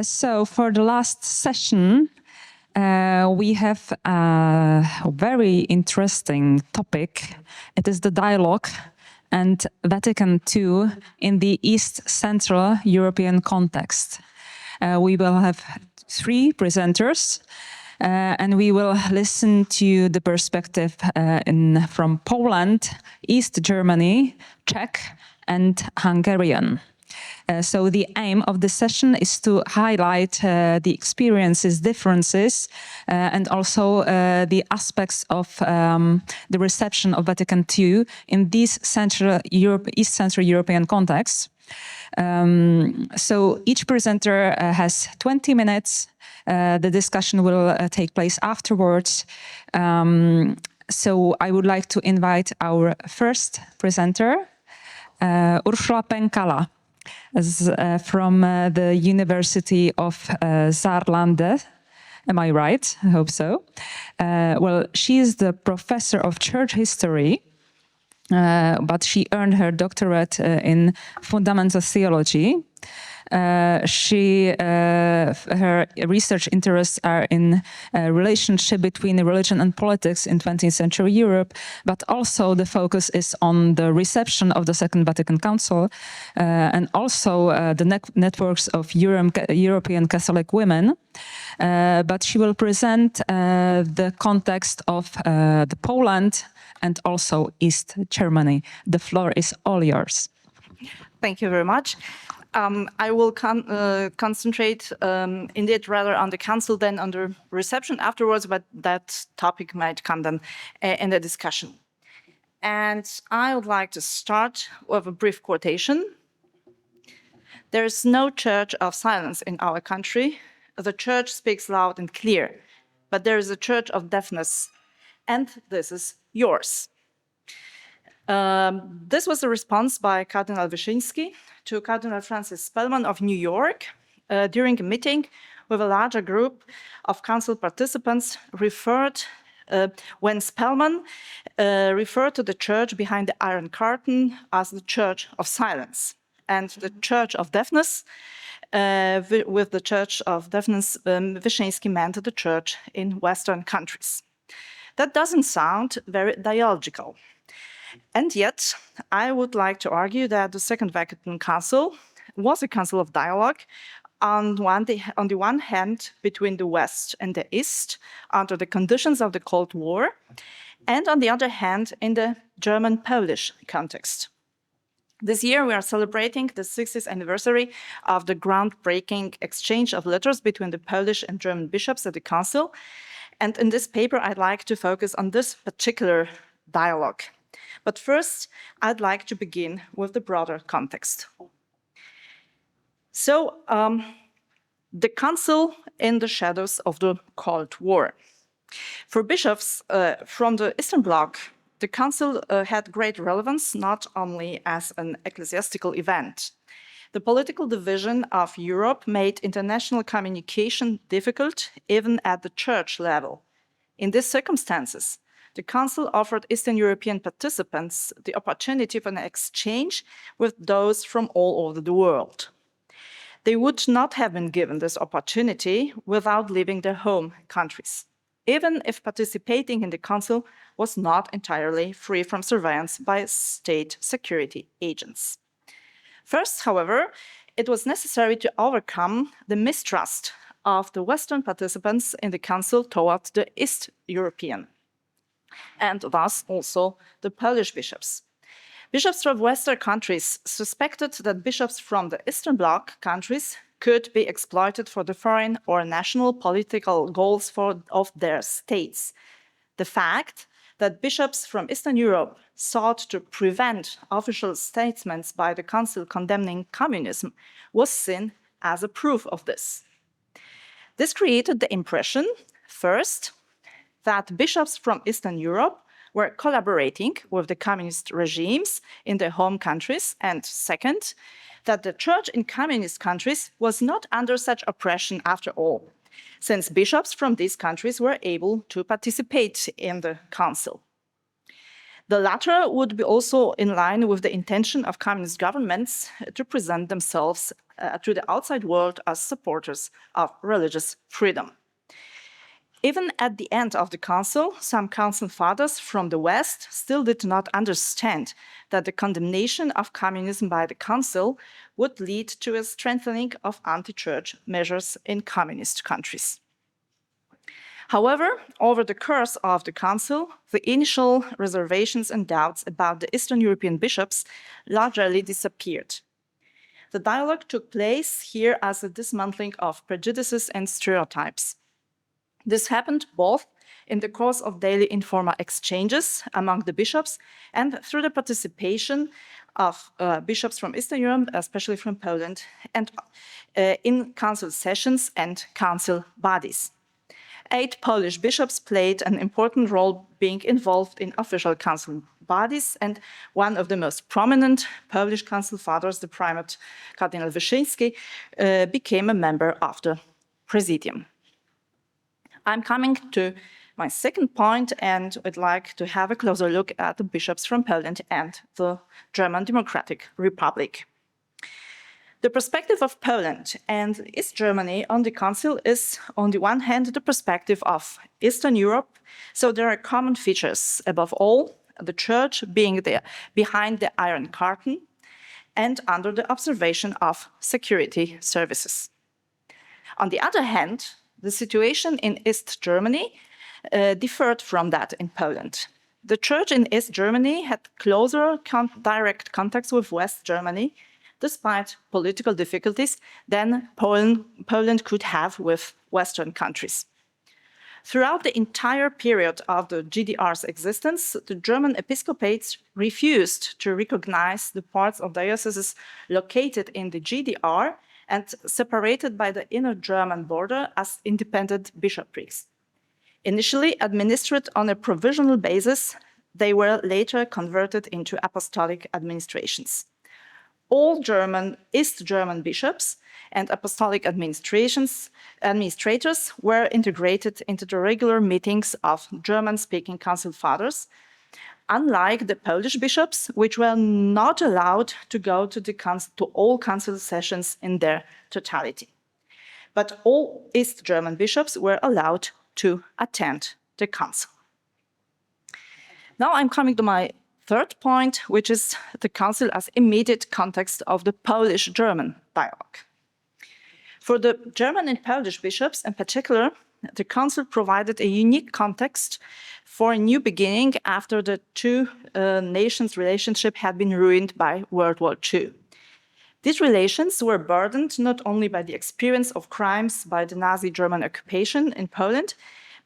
So for the last session, we have a very interesting topic. It is the dialogue and Vatican II in the East Central European context. We will have three presenters and we will listen to the perspective from Poland, East Germany, Czech and Hungarian. So the aim of the session is to highlight the experiences, differences, and also the aspects of the reception of Vatican II in these East Central European contexts. So each presenter has 20 minutes. The discussion will take place afterwards. So I would like to invite our first presenter, Ursula Penkala, from the University of Saarlande. Am I right? I hope so. Well, she is the professor of church history, but she earned her doctorate in fundamental theology. Her research interests are in relationship between religion and politics in 20th century Europe, but also the focus is on the reception of the Second Vatican Council and also the networks of European Catholic women. But she will present the context of the Poland and also East Germany. The floor is all yours. Thank you very much. I will concentrate indeed rather on the council than on the reception afterwards, but that topic might come then in the discussion. And I would like to start with a brief quotation. There is no church of silence in our country. The church speaks loud and clear, but there is a church of deafness, and this is yours. This was a response by Cardinal Wyszyński to Cardinal Francis Spellman of New York during a meeting with a larger group of council participants when Spellman referred to the church behind the Iron Curtain as the church of silence. And the church of deafness, with the church of deafness, Wyszyński meant the church in Western countries. That doesn't sound very dialogical. And yet, I would like to argue that the Second Vatican Council was a council of dialogue on the one hand between the West and the East under the conditions of the Cold War, and on the other hand in the German-Polish context. This year we are celebrating the 60th anniversary of the groundbreaking exchange of letters between the Polish and German bishops at the Council. And in this paper I'd like to focus on this particular dialogue. But first, I'd like to begin with the broader context. So, the Council in the shadows of the Cold War. For bishops from the Eastern Bloc, the Council had great relevance not only as an ecclesiastical event. The political division of Europe made international communication difficult even at the church level. In these circumstances, the Council offered Eastern European participants the opportunity for an exchange with those from all over the world. They would not have been given this opportunity without leaving their home countries, even if participating in the Council was not entirely free from surveillance by state security agents. First, however, it was necessary to overcome the mistrust of the Western participants in the Council towards the East European, and thus also the Polish bishops. Bishops from Western countries suspected that bishops from the Eastern Bloc countries could be exploited for the foreign or national political goals of their states. The fact that bishops from Eastern Europe sought to prevent official statements by the Council condemning communism was seen as a proof of this. This created the impression, first, that bishops from Eastern Europe were collaborating with the communist regimes in their home countries, and second, that the church in communist countries was not under such oppression after all, since bishops from these countries were able to participate in the council. The latter would be also in line with the intention of communist governments to present themselves to the outside world as supporters of religious freedom. Even at the end of the council, some council fathers from the West still did not understand that the condemnation of communism by the council would lead to a strengthening of anti-church measures in communist countries. However, over the course of the council, the initial reservations and doubts about the Eastern European bishops largely disappeared. The dialogue took place here as a dismantling of prejudices and stereotypes. This happened both in the course of daily informal exchanges among the bishops and through the participation of bishops from Eastern Europe, especially from Poland, and in council sessions and council bodies. 8 Polish bishops played an important role being involved in official council bodies, and one of the most prominent Polish council fathers, the primate Cardinal Wyszyński, became a member of the Presidium. I'm coming to my second point, and I'd like to have a closer look at the bishops from Poland and the German Democratic Republic. The perspective of Poland and East Germany on the Council is, on the one hand, the perspective of Eastern Europe, so there are common features. Above all, the Church being behind the Iron Curtain and under the observation of security services. On the other hand, the situation in East Germany differed from that in Poland. The Church in East Germany had closer direct contacts with West Germany, despite political difficulties, than Poland could have with Western countries. Throughout the entire period of the GDR's existence, the German episcopates refused to recognize the parts of dioceses located in the GDR and separated by the inner German border as independent bishoprics. Initially administered on a provisional basis, they were later converted into apostolic administrations. All East German bishops and apostolic administrators were integrated into the regular meetings of German-speaking council fathers, unlike the Polish bishops, which were not allowed to go to all council sessions in their totality. But all East German bishops were allowed to attend the council. Now I'm coming to my third point, which is the council as immediate context of the Polish-German dialogue. For the German and Polish bishops in particular, the council provided a unique context for a new beginning after the two nations' relationship had been ruined by World War II. These relations were burdened not only by the experience of crimes by the Nazi German occupation in Poland,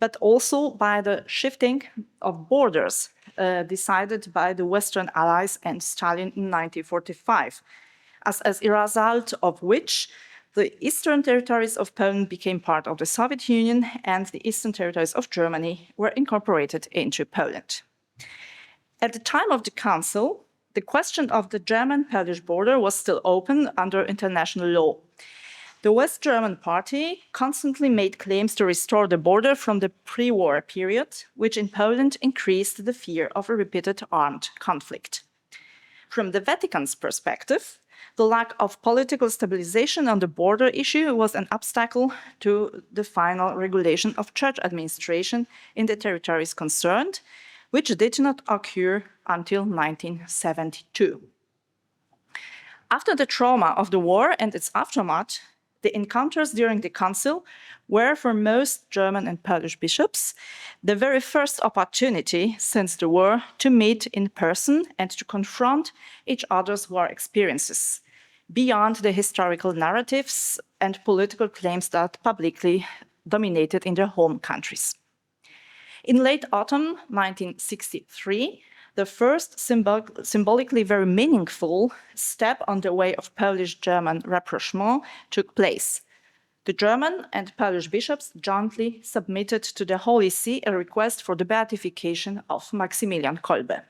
but also by the shifting of borders decided by the Western Allies and Stalin in 1945, as a result of which the eastern territories of Poland became part of the Soviet Union and the eastern territories of Germany were incorporated into Poland. At the time of the Council, the question of the German-Polish border was still open under international law. The West German Party constantly made claims to restore the border from the pre-war period, which in Poland increased the fear of a repeated armed conflict. From the Vatican's perspective, the lack of political stabilization on the border issue was an obstacle to the final regulation of church administration in the territories concerned, which did not occur until 1972. After the trauma of the war and its aftermath, the encounters during the council were for most German and Polish bishops the very first opportunity since the war to meet in person and to confront each other's war experiences, beyond the historical narratives and political claims that publicly dominated in their home countries. In late autumn 1963, the first symbolically very meaningful step on the way of Polish-German rapprochement took place. The German and Polish bishops jointly submitted to the Holy See a request for the beatification of Maximilian Kolbe.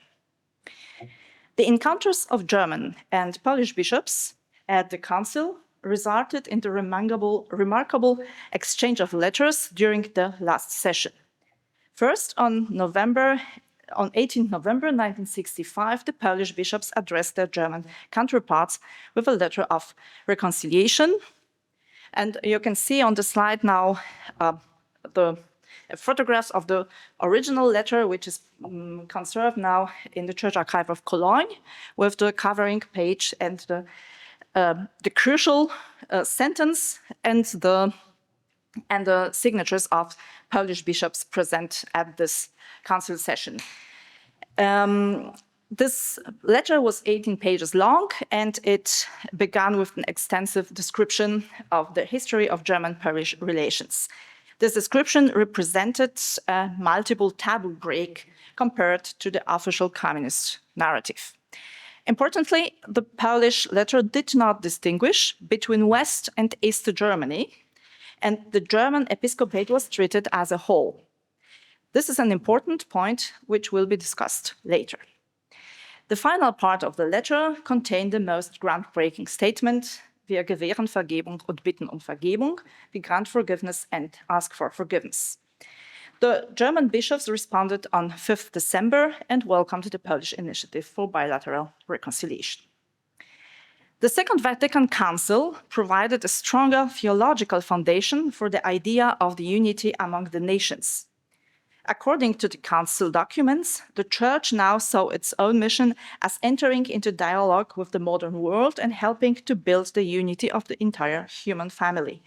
The encounters of German and Polish bishops at the council resulted in the remarkable exchange of letters during the last session. First, on November on 18 November 1965, the Polish bishops addressed their German counterparts with a letter of reconciliation. And you can see on the slide now the photographs of the original letter, which is conserved now in the Church Archive of Cologne, with the covering page and the crucial sentence and the signatures of Polish bishops present at this council session. This letter was 18 pages long, and it began with an extensive description of the history of German-Polish relations. This description represented a multiple taboo break compared to the official communist narrative. Importantly, the Polish letter did not distinguish between West and East Germany, and the German episcopate was treated as a whole. This is an important point which will be discussed later. The final part of the letter contained the most groundbreaking statement: Wir gewähren Vergebung und bitten um Vergebung. We grant forgiveness and ask for forgiveness. The German bishops responded on 5th December and welcomed the Polish initiative for bilateral reconciliation. The Second Vatican Council provided a stronger theological foundation for the idea of the unity among the nations. According to the Council documents, the Church now saw its own mission as entering into dialogue with the modern world and helping to build the unity of the entire human family.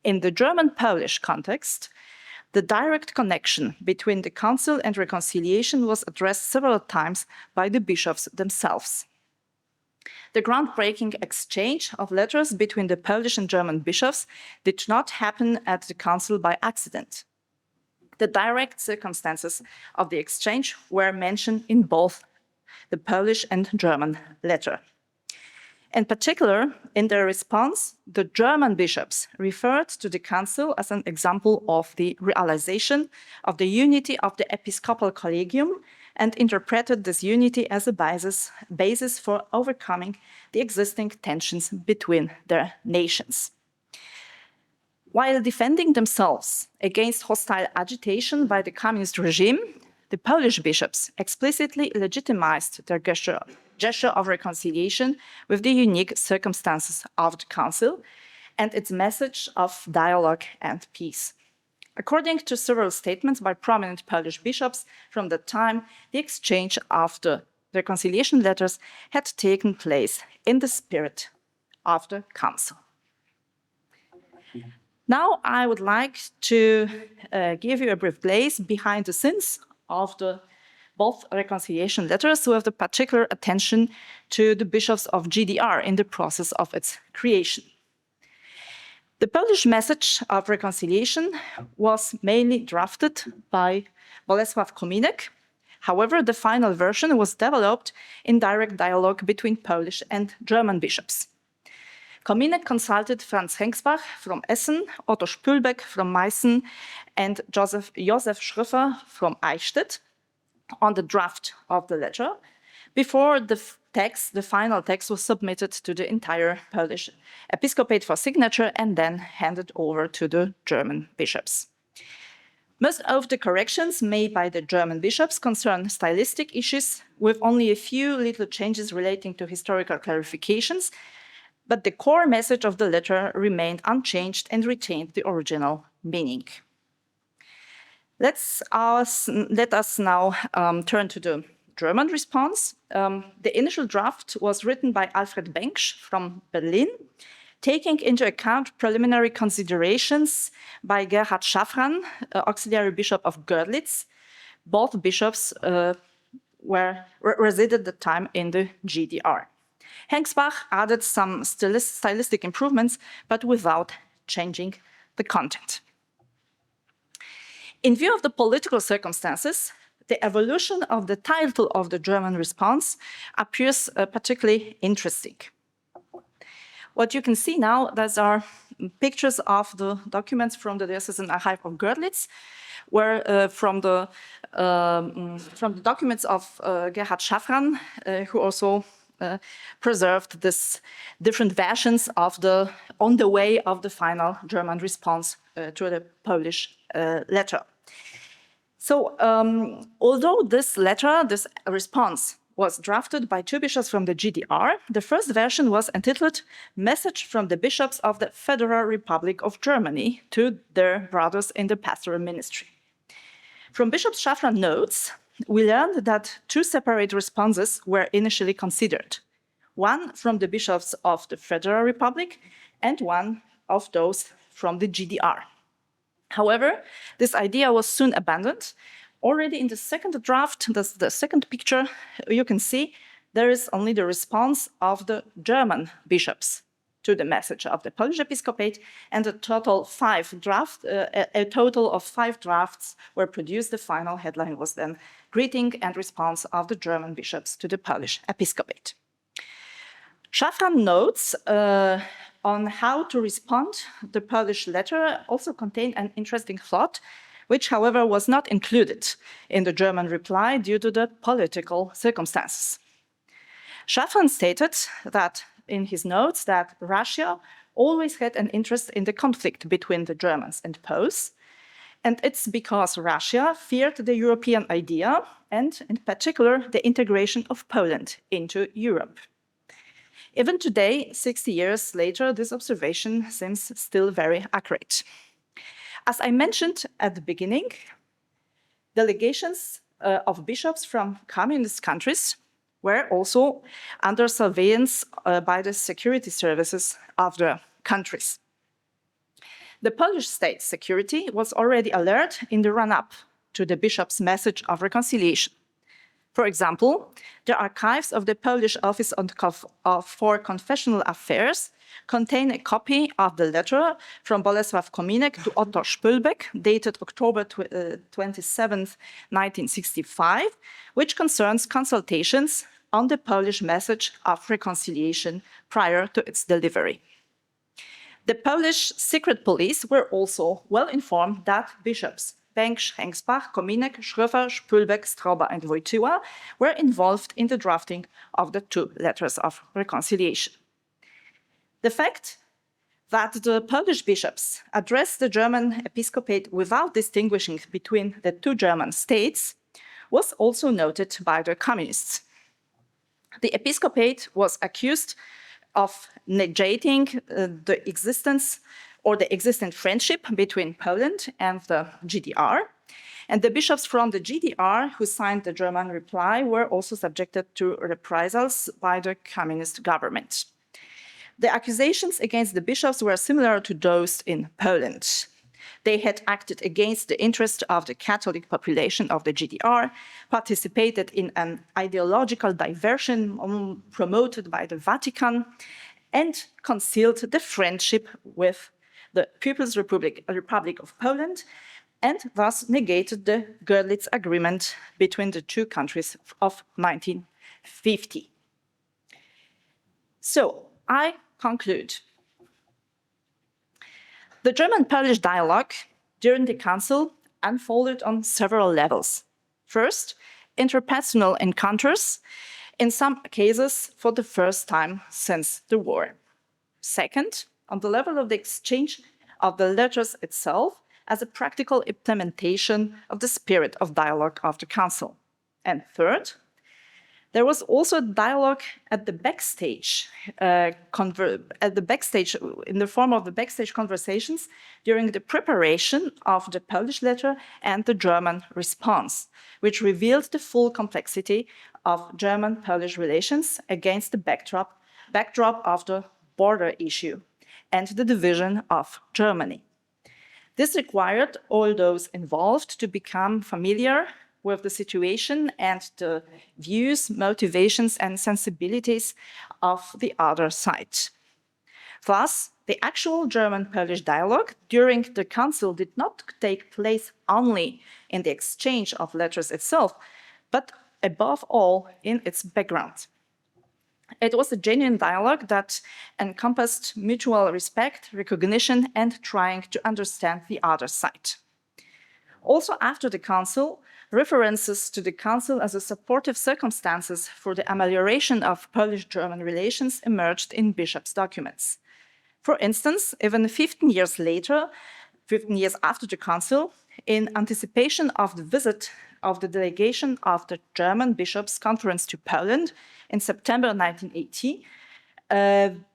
In the German-Polish context, the direct connection between the Council and reconciliation was addressed several times by the bishops themselves. The groundbreaking exchange of letters between the Polish and German bishops did not happen at the Council by accident. The direct circumstances of the exchange were mentioned in both the Polish and German letter. In particular, in their response, the German bishops referred to the Council as an example of the realization of the unity of the episcopal collegium and interpreted this unity as a basis for overcoming the existing tensions between their nations. While defending themselves against hostile agitation by the communist regime, the Polish bishops explicitly legitimized their gesture of reconciliation with the unique circumstances of the Council and its message of dialogue and peace. According to several statements by prominent Polish bishops from that time, the exchange of the reconciliation letters had taken place in the spirit of the Council. Now I would like to give you a brief glaze behind the scenes of both reconciliation letters with the particular attention to the bishops of GDR in the process of its creation. The Polish message of reconciliation was mainly drafted by Bolesław Kominek. However, the final version was developed in direct dialogue between Polish and German bishops. Kominek consulted Franz Hengsbach from Essen, Otto Spülbeck from Meißen, and Josef Schröffer from Eichstätt on the draft of the letter before the final text was submitted to the entire Polish episcopate for signature and then handed over to the German bishops. Most of the corrections made by the German bishops concern stylistic issues, with only a few little changes relating to historical clarifications, but the core message of the letter remained unchanged and retained the original meaning. Let us now turn to the German response. The initial draft was written by Alfred Bengsch from Berlin, taking into account preliminary considerations by Gerhard Schaffran, auxiliary bishop of Görlitz. Both bishops resided at the time in the GDR. Hengsbach added some stylistic improvements, but without changing the content. In view of the political circumstances, the evolution of the title of the German response appears particularly interesting. What you can see now, those are pictures of the documents from the Diocesan Archive of Görlitz, where from the documents of Gerhard Schaffran, who also preserved this different versions of on the way of the final German response to the Polish letter. So although this letter, this response, was drafted by two bishops from the GDR, the first version was entitled Message from the Bishops of the Federal Republic of Germany to their brothers in the pastoral ministry. From Bishop Szafran's notes, we learned that two separate responses were initially considered, one from the bishops of the Federal Republic and one of those from the GDR. However, this idea was soon abandoned. Already in the second draft, the second picture, you can see there is only the response of the German bishops to the message of the Polish episcopate, and a total of 5 drafts were produced. The final headline was then Greeting and Response of the German bishops to the Polish episcopate. Szafran notes on how to respond the Polish letter also contained an interesting thought, which, however, was not included in the German reply due to the political circumstances. Szafran stated that in his notes that Russia always had an interest in the conflict between the Germans and Poles, and it's because Russia feared the European idea and, in particular, the integration of Poland into Europe. Even today, 60 years later, this observation seems still very accurate. As I mentioned at the beginning, delegations of bishops from communist countries were also under surveillance by the security services of the countries. The Polish state security was already alert in the run-up to the bishop's message of reconciliation. For example, the archives of the Polish Office for Confessional Affairs contain a copy of the letter from Bolesław Kominek to Otto Spülbeck, dated October 27, 1965, which concerns consultations on the Polish message of reconciliation prior to its delivery. The Polish secret police were also well informed that bishops Bęk, Schrengsbach, Kominek, Schröfer, Spülbeck, Strauber, and Wojtyła were involved in the drafting of the 2 letters of reconciliation. The fact that the Polish bishops addressed the German episcopate without distinguishing between the 2 German states was also noted by the communists. The episcopate was accused of negating the existence or the existing friendship between Poland and the GDR. And the bishops from the GDR who signed the German reply were also subjected to reprisals by the communist government. The accusations against the bishops were similar to those in Poland. They had acted against the interest of the Catholic population of the GDR, participated in an ideological diversion promoted by the Vatican, and concealed the friendship with the People's Republic of Poland, and thus negated the Görlitz Agreement between the 2 countries of 1950. So, I conclude. The German-Polish dialogue during the Council unfolded on several levels. First, interpersonal encounters, in some cases for the first time since the war. Second, on the level of the exchange of the letters itself as a practical implementation of the spirit of dialogue of the Council. And third, there was also dialogue at the backstage, in the form of the backstage conversations during the preparation of the Polish letter and the German response, which revealed the full complexity of German-Polish relations against the backdrop of the border issue and the division of Germany. This required all those involved to become familiar with the situation and the views, motivations, and sensibilities of the other side. Thus, the actual German-Polish dialogue during the Council did not take place only in the exchange of letters itself, but above all in its background. It was a genuine dialogue that encompassed mutual respect, recognition, and trying to understand the other side. Also after the Council, references to the Council as a supportive circumstances for the amelioration of Polish-German relations emerged in bishops' documents. For instance, even 15 years later, 15 years after the Council, in anticipation of the visit of the delegation of the German Bishops' Conference to Poland in September 1980,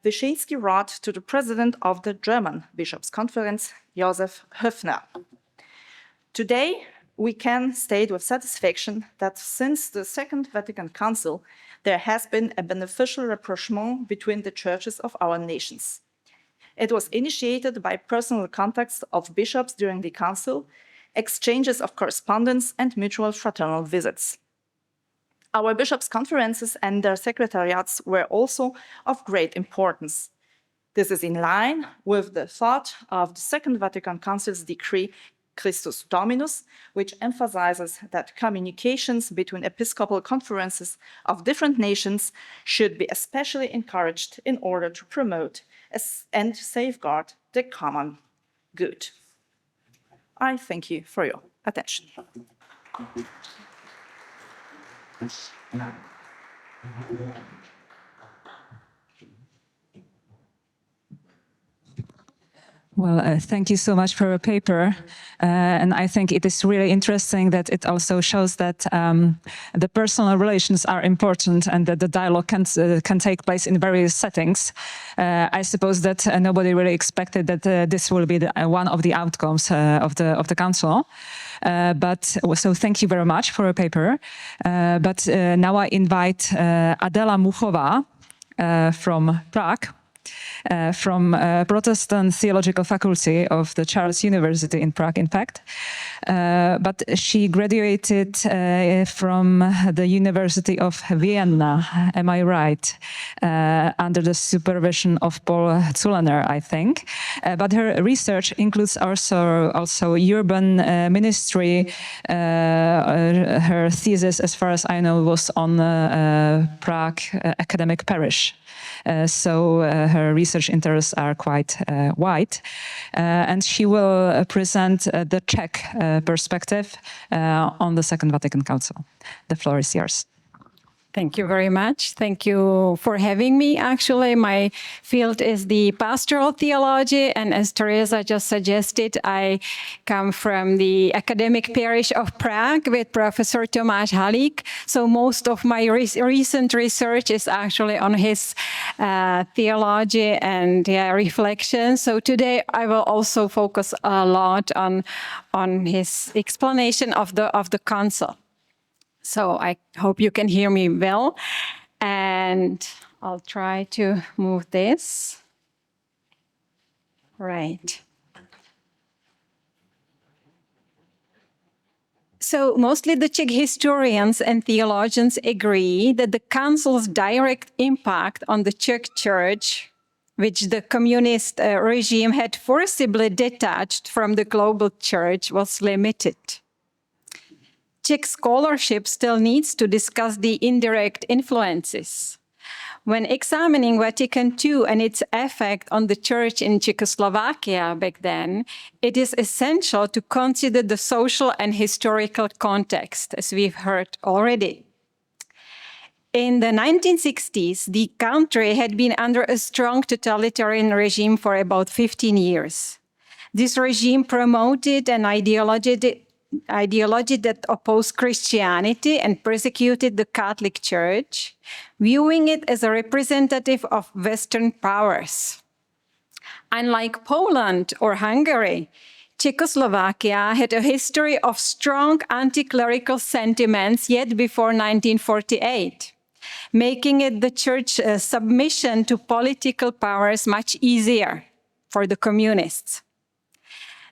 Wyszynski wrote to the president of the German Bishops' Conference, Josef Höfner. Today, we can state with satisfaction that since the Second Vatican Council, there has been a beneficial rapprochement between the churches of our nations. It was initiated by personal contacts of bishops during the council, exchanges of correspondence, and mutual fraternal visits. Our bishops' conferences and their secretariats were also of great importance. This is in line with the thought of the Second Vatican Council's decree Christus Dominus, which emphasizes that communications between episcopal conferences of different nations should be especially encouraged in order to promote and safeguard the common good. I thank you for your attention. Well, thank you so much for your paper. And I think it is really interesting that it also shows that the personal relations are important and that the dialogue can take place in various settings. I suppose that nobody really expected that this will be one of the outcomes of the council. So thank you very much for your paper. But now I invite Adela Muchowa from Prague. From Protestant Theological Faculty of the Charles University in Prague, in fact. But she graduated from the University of Vienna, am I right? Under the supervision of Paul Zulaner, I think. But her research includes also urban ministry. Her thesis, as far as I know, was on Prague academic parish. So her research interests are quite wide. And she will present the Czech perspective on the Second Vatican Council. The floor is yours. Thank you very much. Thank you for having me. Actually, my field is the pastoral theology, and as Teresa just suggested, I come from the academic parish of Prague with Professor Tomáš Halík. So most of my recent research is actually on his theology and reflection. So today I will also focus a lot on his explanation of the council. So I hope you can hear me well, and I'll try to move this. Right. So mostly the Czech historians and theologians agree that the council's direct impact on the Czech church, which the communist regime had forcibly detached from the global church, was limited. Czech scholarship still needs to discuss the indirect influences. When examining Vatican II and its effect on the church in Czechoslovakia back then, it is essential to consider the social and historical context, as we've heard already. In the 1960s, the country had been under a strong totalitarian regime for about 15 years. This regime promoted an ideology that opposed Christianity and persecuted the Catholic Church, viewing it as a representative of Western powers. Unlike Poland or Hungary, Czechoslovakia had a history of strong anti-clerical sentiments yet before 1948, making it the church's submission to political powers much easier for the communists.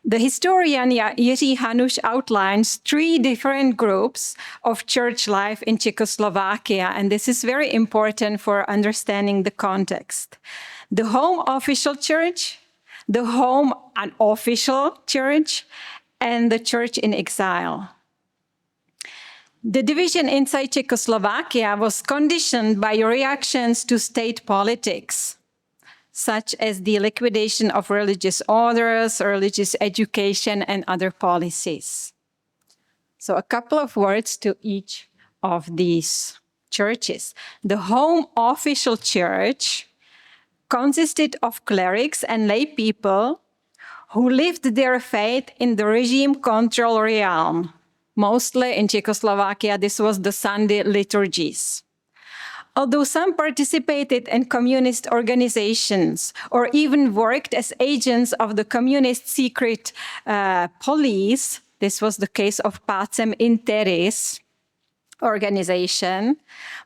The historian Jiří Hanuš outlines 3 different groups of church life in Czechoslovakia, and this is very important for understanding the context. The home official church, the home unofficial church, and the church in exile. The division inside Czechoslovakia was conditioned by reactions to state politics, such as the liquidation of religious orders, religious education, and other policies. So a couple of words to each of these churches. The home official church consisted of clerics and lay people who lived their faith in the regime control realm. Mostly in Czechoslovakia, this was the Sunday liturgies. Although some participated in communist organizations or even worked as agents of the communist secret police, this was the case of Pacem in Terris organization,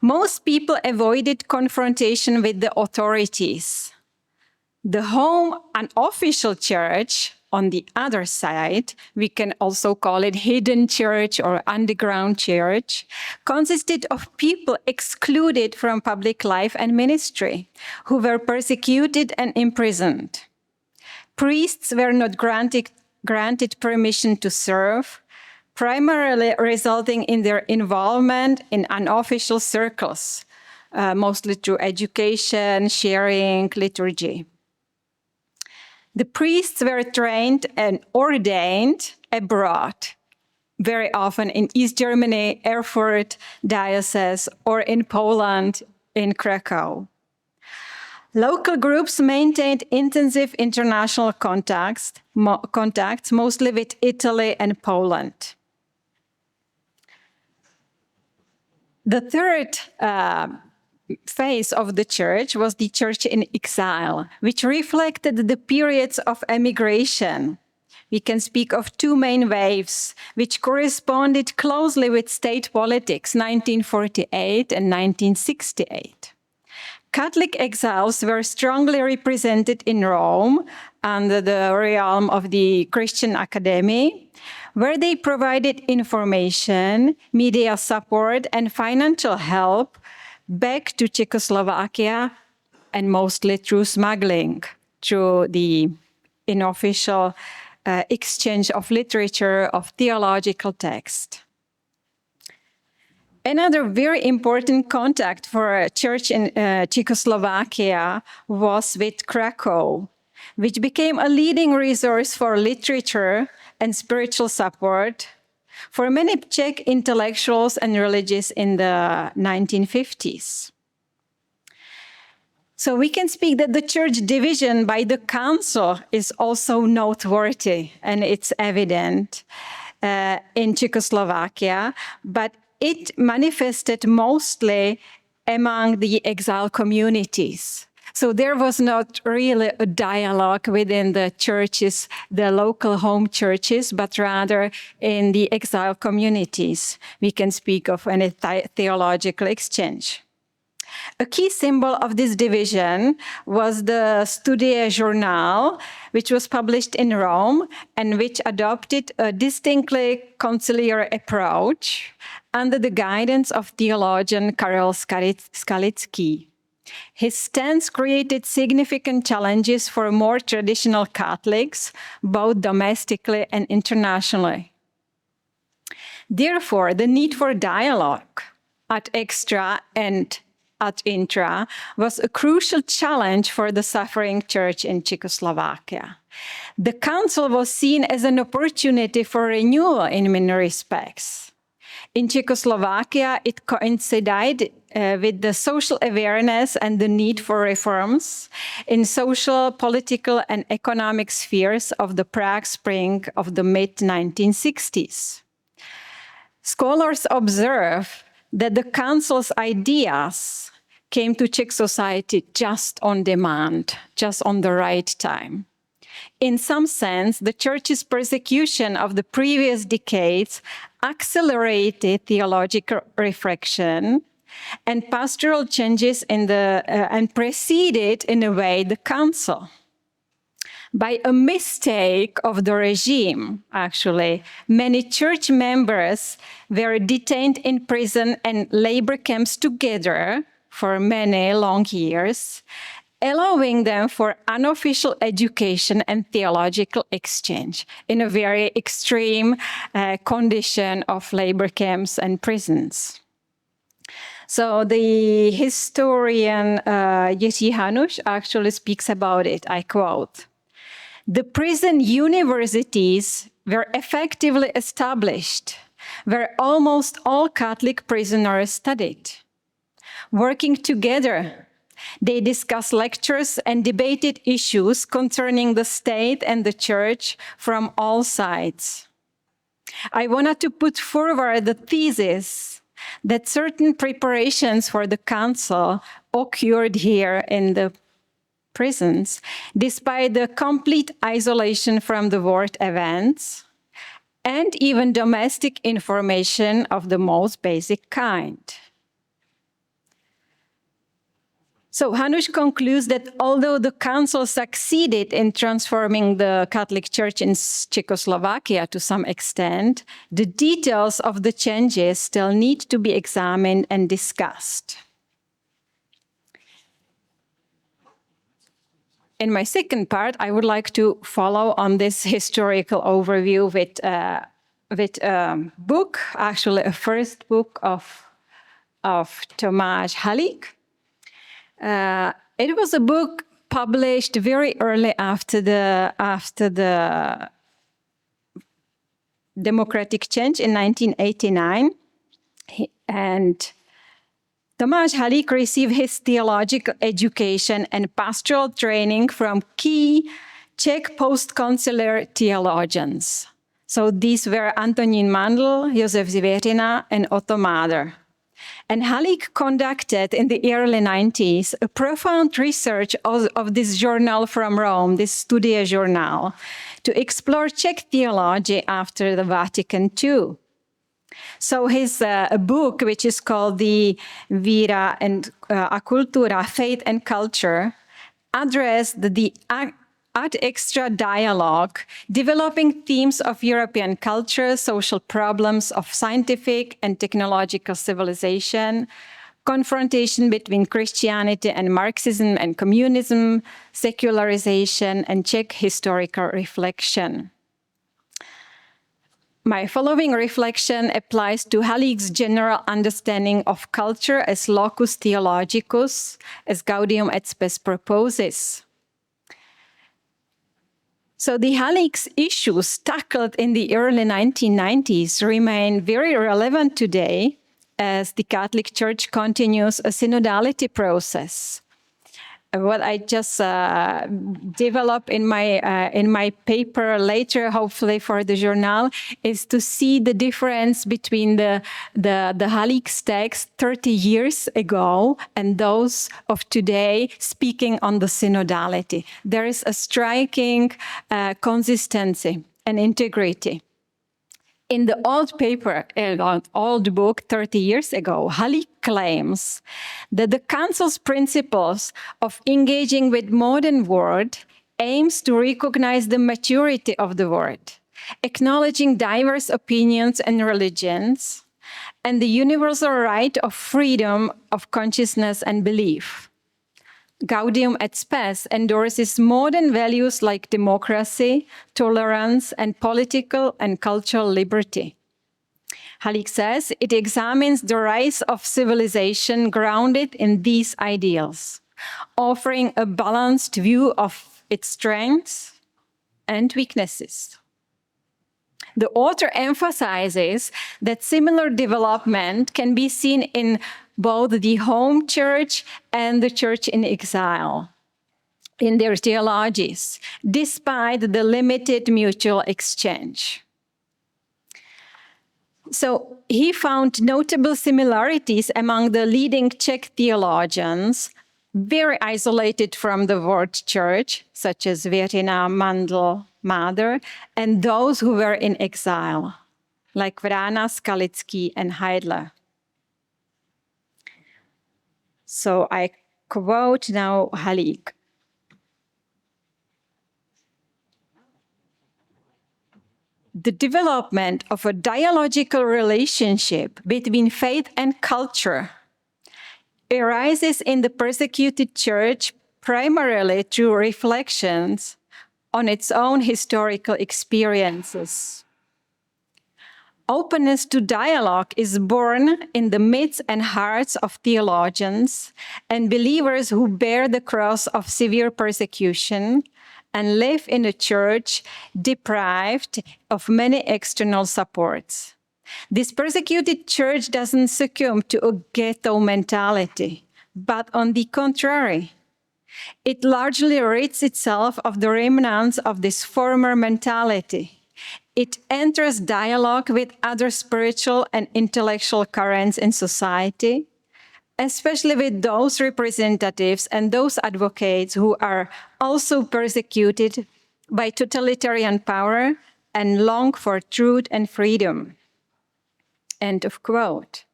most people avoided confrontation with the authorities. The home unofficial church, on the other side, we can also call it hidden church or underground church, consisted of people excluded from public life and ministry, who were persecuted and imprisoned. Priests were not granted permission to serve, primarily resulting in their involvement in unofficial circles, mostly through education, sharing, liturgy. The priests were trained and ordained abroad, very often in East Germany, Erfurt diocese, or in Poland, in Kraków. Local groups maintained intensive international contacts, mostly with Italy and Poland. The third phase of the church was the church in exile, which reflected the periods of emigration. We can speak of two main waves, which corresponded closely with state politics, 1948 and 1968. Catholic exiles were strongly represented in Rome under the realm of the Christian Academy, where they provided information, media support, and financial help back to Czechoslovakia, and mostly through smuggling, through the unofficial exchange of literature, of theological text. Another very important contact for a church in Czechoslovakia was with Kraków, which became a leading resource for literature and spiritual support for many Czech intellectuals and religious in the 1950s. So we can speak that the church division by the council is also noteworthy, and it's evident in Czechoslovakia, but it manifested mostly among the exile communities. So there was not really a dialogue within the churches, the local home churches, but rather in the exile communities. We can speak of a theological exchange. A key symbol of this division was the Studie Journal, which was published in Rome and which adopted a distinctly conciliar approach under the guidance of theologian Karel Skalický. His stance created significant challenges for more traditional Catholics, both domestically and internationally. Therefore, the need for dialogue ad extra and ad intra was a crucial challenge for the suffering church in Czechoslovakia. The council was seen as an opportunity for renewal in many respects. In Czechoslovakia, it coincided with the social awareness and the need for reforms in social, political, and economic spheres of the Prague Spring of the mid-1960s. Scholars observe that the council's ideas came to Czech society just on demand, just on the right time. In some sense, the church's persecution of the previous decades accelerated theological reflection and pastoral changes and preceded, in a way, the council. By a mistake of the regime, actually, many church members were detained in prison and labor camps together for many long years, allowing them for unofficial education and theological exchange in a very extreme condition of labor camps and prisons. So the historian Jiří Hanuš actually speaks about it, I quote, "The prison universities were effectively established, where almost all Catholic prisoners studied. Working together, They discussed lectures and debated issues concerning the state and the church from all sides. I wanted to put forward the thesis that certain preparations for the council occurred here in the prisons, despite the complete isolation from the world events, and even domestic information of the most basic kind. So Hanuš concludes that although the council succeeded in transforming the Catholic Church in Czechoslovakia to some extent, the details of the changes still need to be examined and discussed. In my second part, I would like to follow on this historical overview with a book, actually a first book of Tomáš Halík. It was a book published very early after the democratic change in 1989. And Tomáš Halík received his theological education and pastoral training from key Czech post-conciliar theologians. So these were Antonín Mandl, Josef Zvěřina, and Otto Mader. And Halík conducted in the early 90s a profound research of this journal from Rome, this Studie journal, to explore Czech theology after the Vatican II. So his book, which is called the Víra and a Cultura, Faith and Culture, addressed the ad extra dialogue, developing themes of European culture, social problems of scientific and technological civilization, confrontation between Christianity and Marxism and communism, secularization, and Czech historical reflection. My following reflection applies to Halík's general understanding of culture as locus theologicus, as Gaudium et Spes proposes. So the Halík's issues tackled in the early 1990s remain very relevant today as the Catholic Church continues a synodality process. What I just develop in my paper later, hopefully for the journal, is to see the difference between the Halík's text 30 years ago and those of today speaking on the synodality. There is a striking consistency and integrity. In the old paper, old book 30 years ago, Halík claims that the Council's principles of engaging with modern world aims to recognize the maturity of the world, acknowledging diverse opinions and religions, and the universal right of freedom of consciousness and belief. Gaudium et Spes endorses modern values like democracy, tolerance, and political and cultural liberty. Halík says it examines the rise of civilization grounded in these ideals, offering a balanced view of its strengths and weaknesses. The author emphasizes that similar development can be seen in both the home church and the church in exile in their theologies, despite the limited mutual exchange. So he found notable similarities among the leading Czech theologians, very isolated from the world church, such as Zvěřina, Mandl, Mader, and those who were in exile, like Vrana, Skalický, and Heidler. So I quote now Halík. The development of a dialogical relationship between faith and culture arises in the persecuted church primarily through reflections on its own historical experiences. Openness to dialogue is born in the midst and hearts of theologians and believers who bear the cross of severe persecution and live in a church deprived of many external supports. This persecuted church doesn't succumb to a ghetto mentality, but on the contrary, it largely rids itself of the remnants of this former mentality. It enters dialogue with other spiritual and intellectual currents in society, especially with those representatives and those advocates who are also persecuted by totalitarian power and long for truth and freedom. End of quote.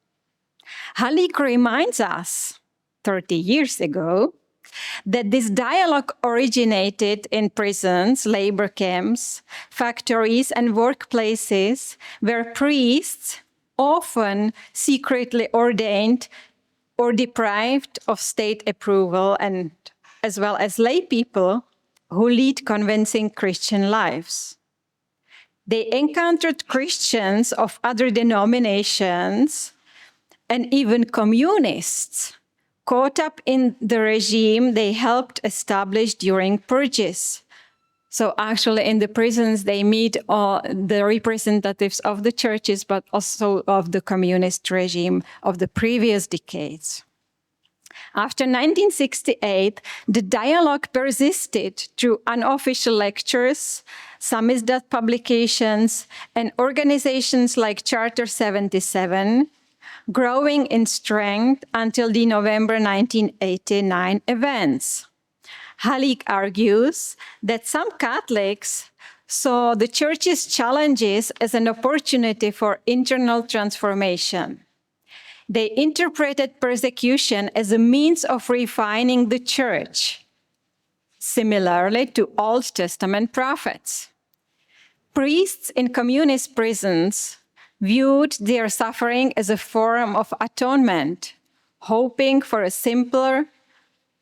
Halík reminds us, 30 years ago, that this dialogue originated in prisons, labor camps, factories, and workplaces where priests, often secretly ordained or deprived of state approval, and as well as lay people who lead convincing Christian lives. They encountered Christians of other denominations and even communists caught up in the regime they helped establish during purges. So actually in the prisons, they meet the representatives of the churches, but also of the communist regime of the previous decades. After 1968, the dialogue persisted through unofficial lectures, samizdat publications, and organizations like Charter 77, growing in strength until the November 1989 events. Halík argues that some Catholics saw the Church's challenges as an opportunity for internal transformation. They interpreted persecution as a means of refining the Church, similarly to Old Testament prophets. Priests in communist prisons viewed their suffering as a form of atonement, hoping for a simpler,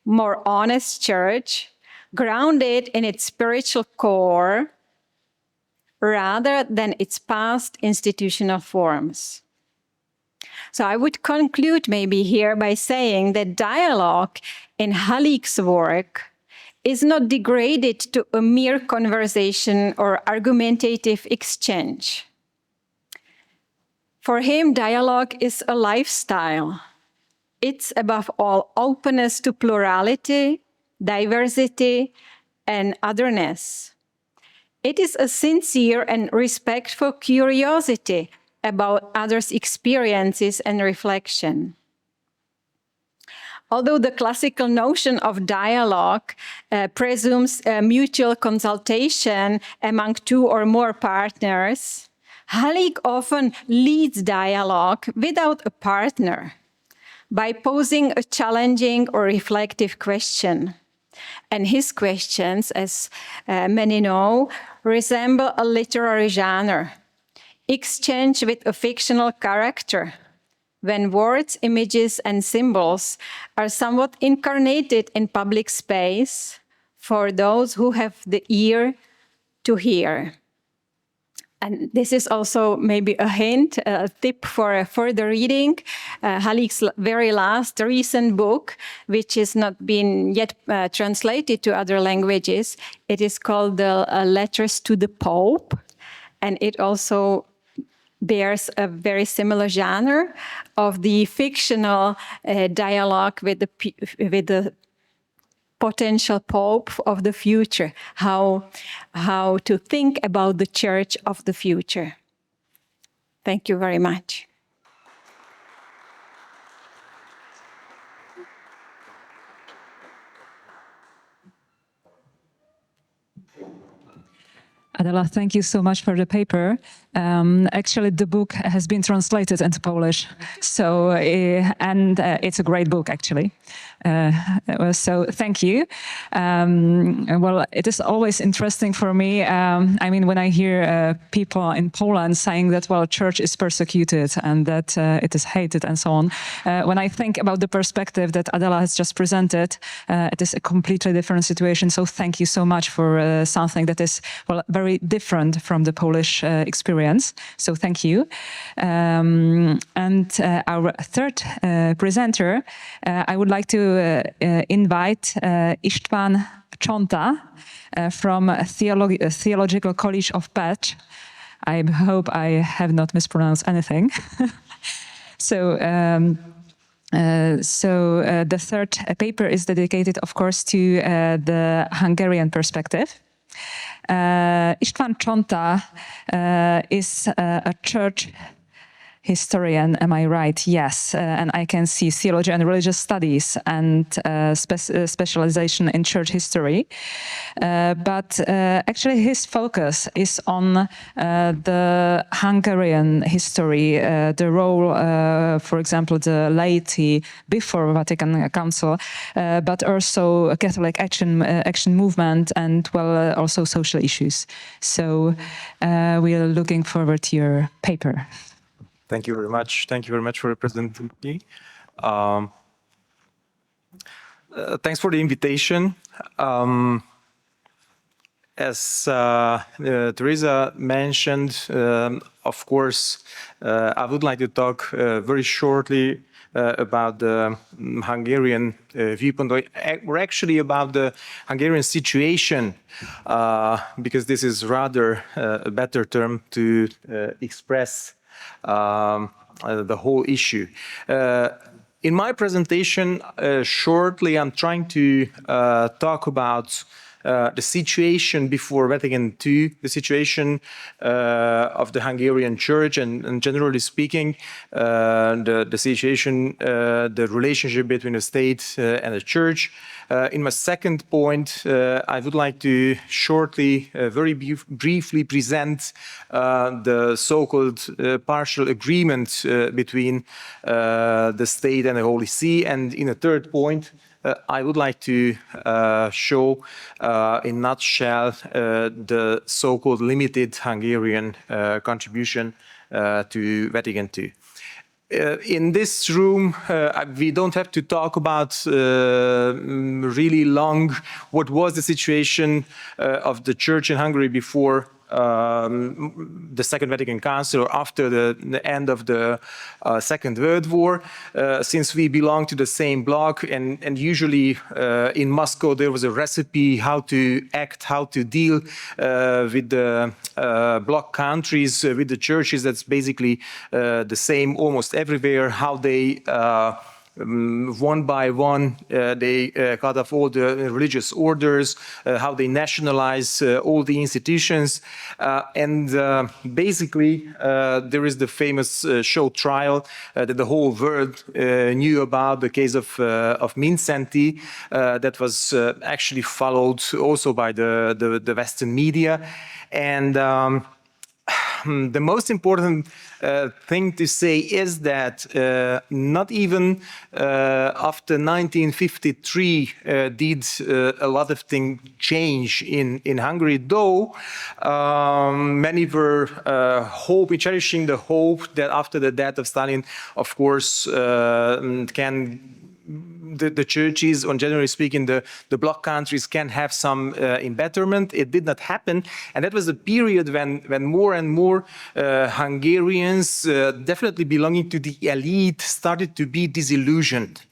more honest church, grounded in its spiritual core, rather than its past institutional forms. So I would conclude maybe here by saying that dialogue in Halík's work is not degraded to a mere conversation or argumentative exchange. For him, dialogue is a lifestyle. It's above all openness to plurality, diversity, and otherness. It is a sincere and respectful curiosity about others' experiences and reflection. Although the classical notion of dialogue presumes mutual consultation among two or more partners, Halík often leads dialogue without a partner by posing a challenging or reflective question. And his questions, as many know, resemble a literary genre, exchange with a fictional character, when words, images, and symbols are somewhat incarnated in public space for those who have the ear to hear. And this is also maybe a hint, a tip for further reading. Halík's very last recent book, which has not been yet translated to other languages, it is called the Letters to the Pope. And it also bears a very similar genre of the fictional dialogue with the potential Pope of the future, how to think about the Church of the future. Thank you very much. Adela, thank you so much for the paper. Actually, the book has been translated into Polish, so and it's a great book, actually. So thank you. Well, it is always interesting for me. I mean, when I hear people in Poland saying that, well, church is persecuted and that it is hated and so on. When I think about the perspective that Adela has just presented, it is a completely different situation. So thank you so much for something that is, well, very different from the Polish experience. So thank you. And our third presenter, I would like to invite István Csonta from Theological College of Pécs. I hope I have not mispronounced anything. So The third paper is dedicated, of course, to the Hungarian perspective. István Csonta is a church historian, am I right? Yes, and I can see theology and religious studies and specialization in church history. But actually his focus is on the Hungarian history, the role, for example, the laity before Vatican Council, but also Catholic action movement and, well, also social issues. So we are looking forward to your paper. Thank you very much. Thank you very much for representing me. Thanks for the invitation. As Teresa mentioned, of course, I would like to talk very shortly about the Hungarian viewpoint, or actually about the Hungarian situation, because this is rather a better term to express the whole issue. In my presentation, shortly, I'm trying to talk about the situation before Vatican II, the situation of the Hungarian Church, and generally speaking, the situation, the relationship between the state and the Church. In my second point, I would like to shortly, very briefly present the so-called partial agreement between the state and the Holy See. And in a third point, I would like to show in a nutshell the so-called limited Hungarian contribution to Vatican II. In this room, we don't have to talk about really long what was the situation of the Church in Hungary before the Second Vatican Council, or after the end of the Second World War, since we belong to the same bloc, and usually in Moscow there was a recipe how to act, how to deal with the bloc countries, with the churches. That's basically the same almost everywhere, how they one by one, they cut off all the religious orders, how they nationalize all the institutions. Basically, there is the famous show trial that the whole world knew about, the case of Mindszenty, that was actually followed also by the Western media. And the most important thing to say is that not even after 1953 did a lot of things change in Hungary, though many were cherishing the hope that after the death of Stalin, of course, the churches, on generally speaking, the bloc countries can have some betterment. It did not happen, and that was a period when more and more Hungarians, definitely belonging to the elite, started to be disillusioned.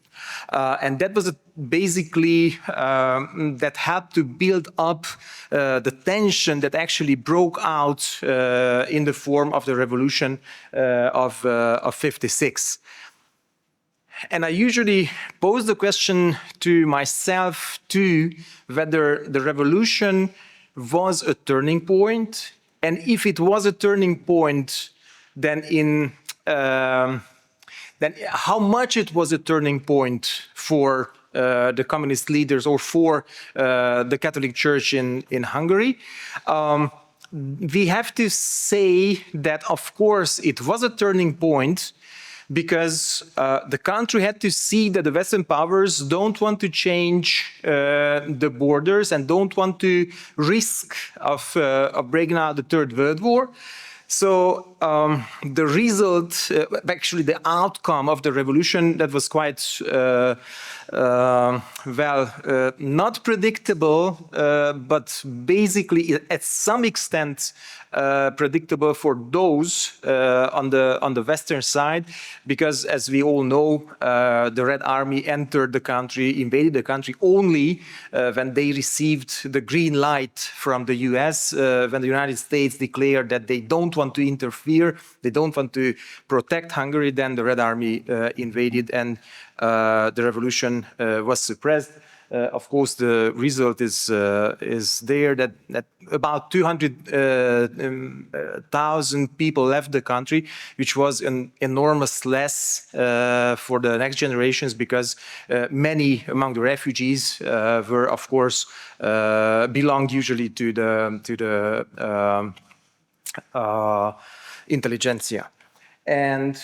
And that was basically that helped to build up the tension that actually broke out in the form of the revolution of '56. And I usually pose the question to myself too, whether the revolution was a turning point, and if it was a turning point, then how much it was a turning point for the communist leaders or for the Catholic Church in Hungary. We have to say that, of course, it was a turning point, because the country had to see that the Western powers don't want to change the borders and don't want to risk of breaking out the Third World War. So the result, actually the outcome of the revolution, that was quite not predictable, but basically at some extent predictable for those on the Western side, because as we all know, the Red Army entered the country, invaded the country only when they received the green light from the US, when the United States declared that they don't want to interfere, they don't want to protect Hungary. Then the Red Army invaded, and the revolution was suppressed. Of course, the result is there that about 200,000 people left the country, which was an enormous loss for the next generations, because many among the refugees were, of course, belonged usually to the intelligentsia. And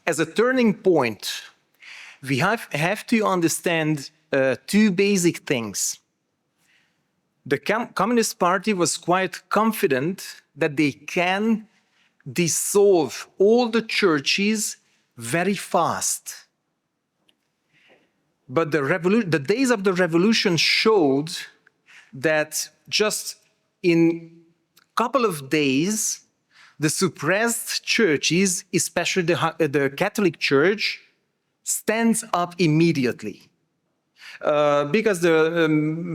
as a turning point, we have to understand two basic things. The Communist Party was quite confident that they can dissolve all the churches very fast. But the days of the revolution showed that just in a couple of days, the suppressed churches, especially the Catholic Church, stands up immediately. Because the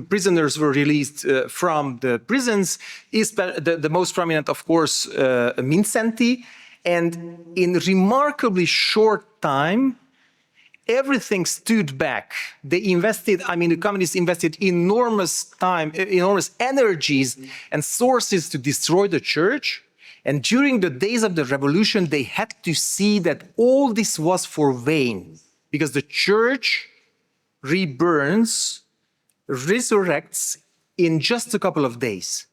prisoners were released from the prisons, the most prominent, of course, Vincenti, and in remarkably short time, everything stood back. They invested, the communists invested enormous time, enormous energies and sources to destroy the church. And during the days of the revolution, they had to see that all this was for vain, because the church reburns, resurrects in just a couple of days.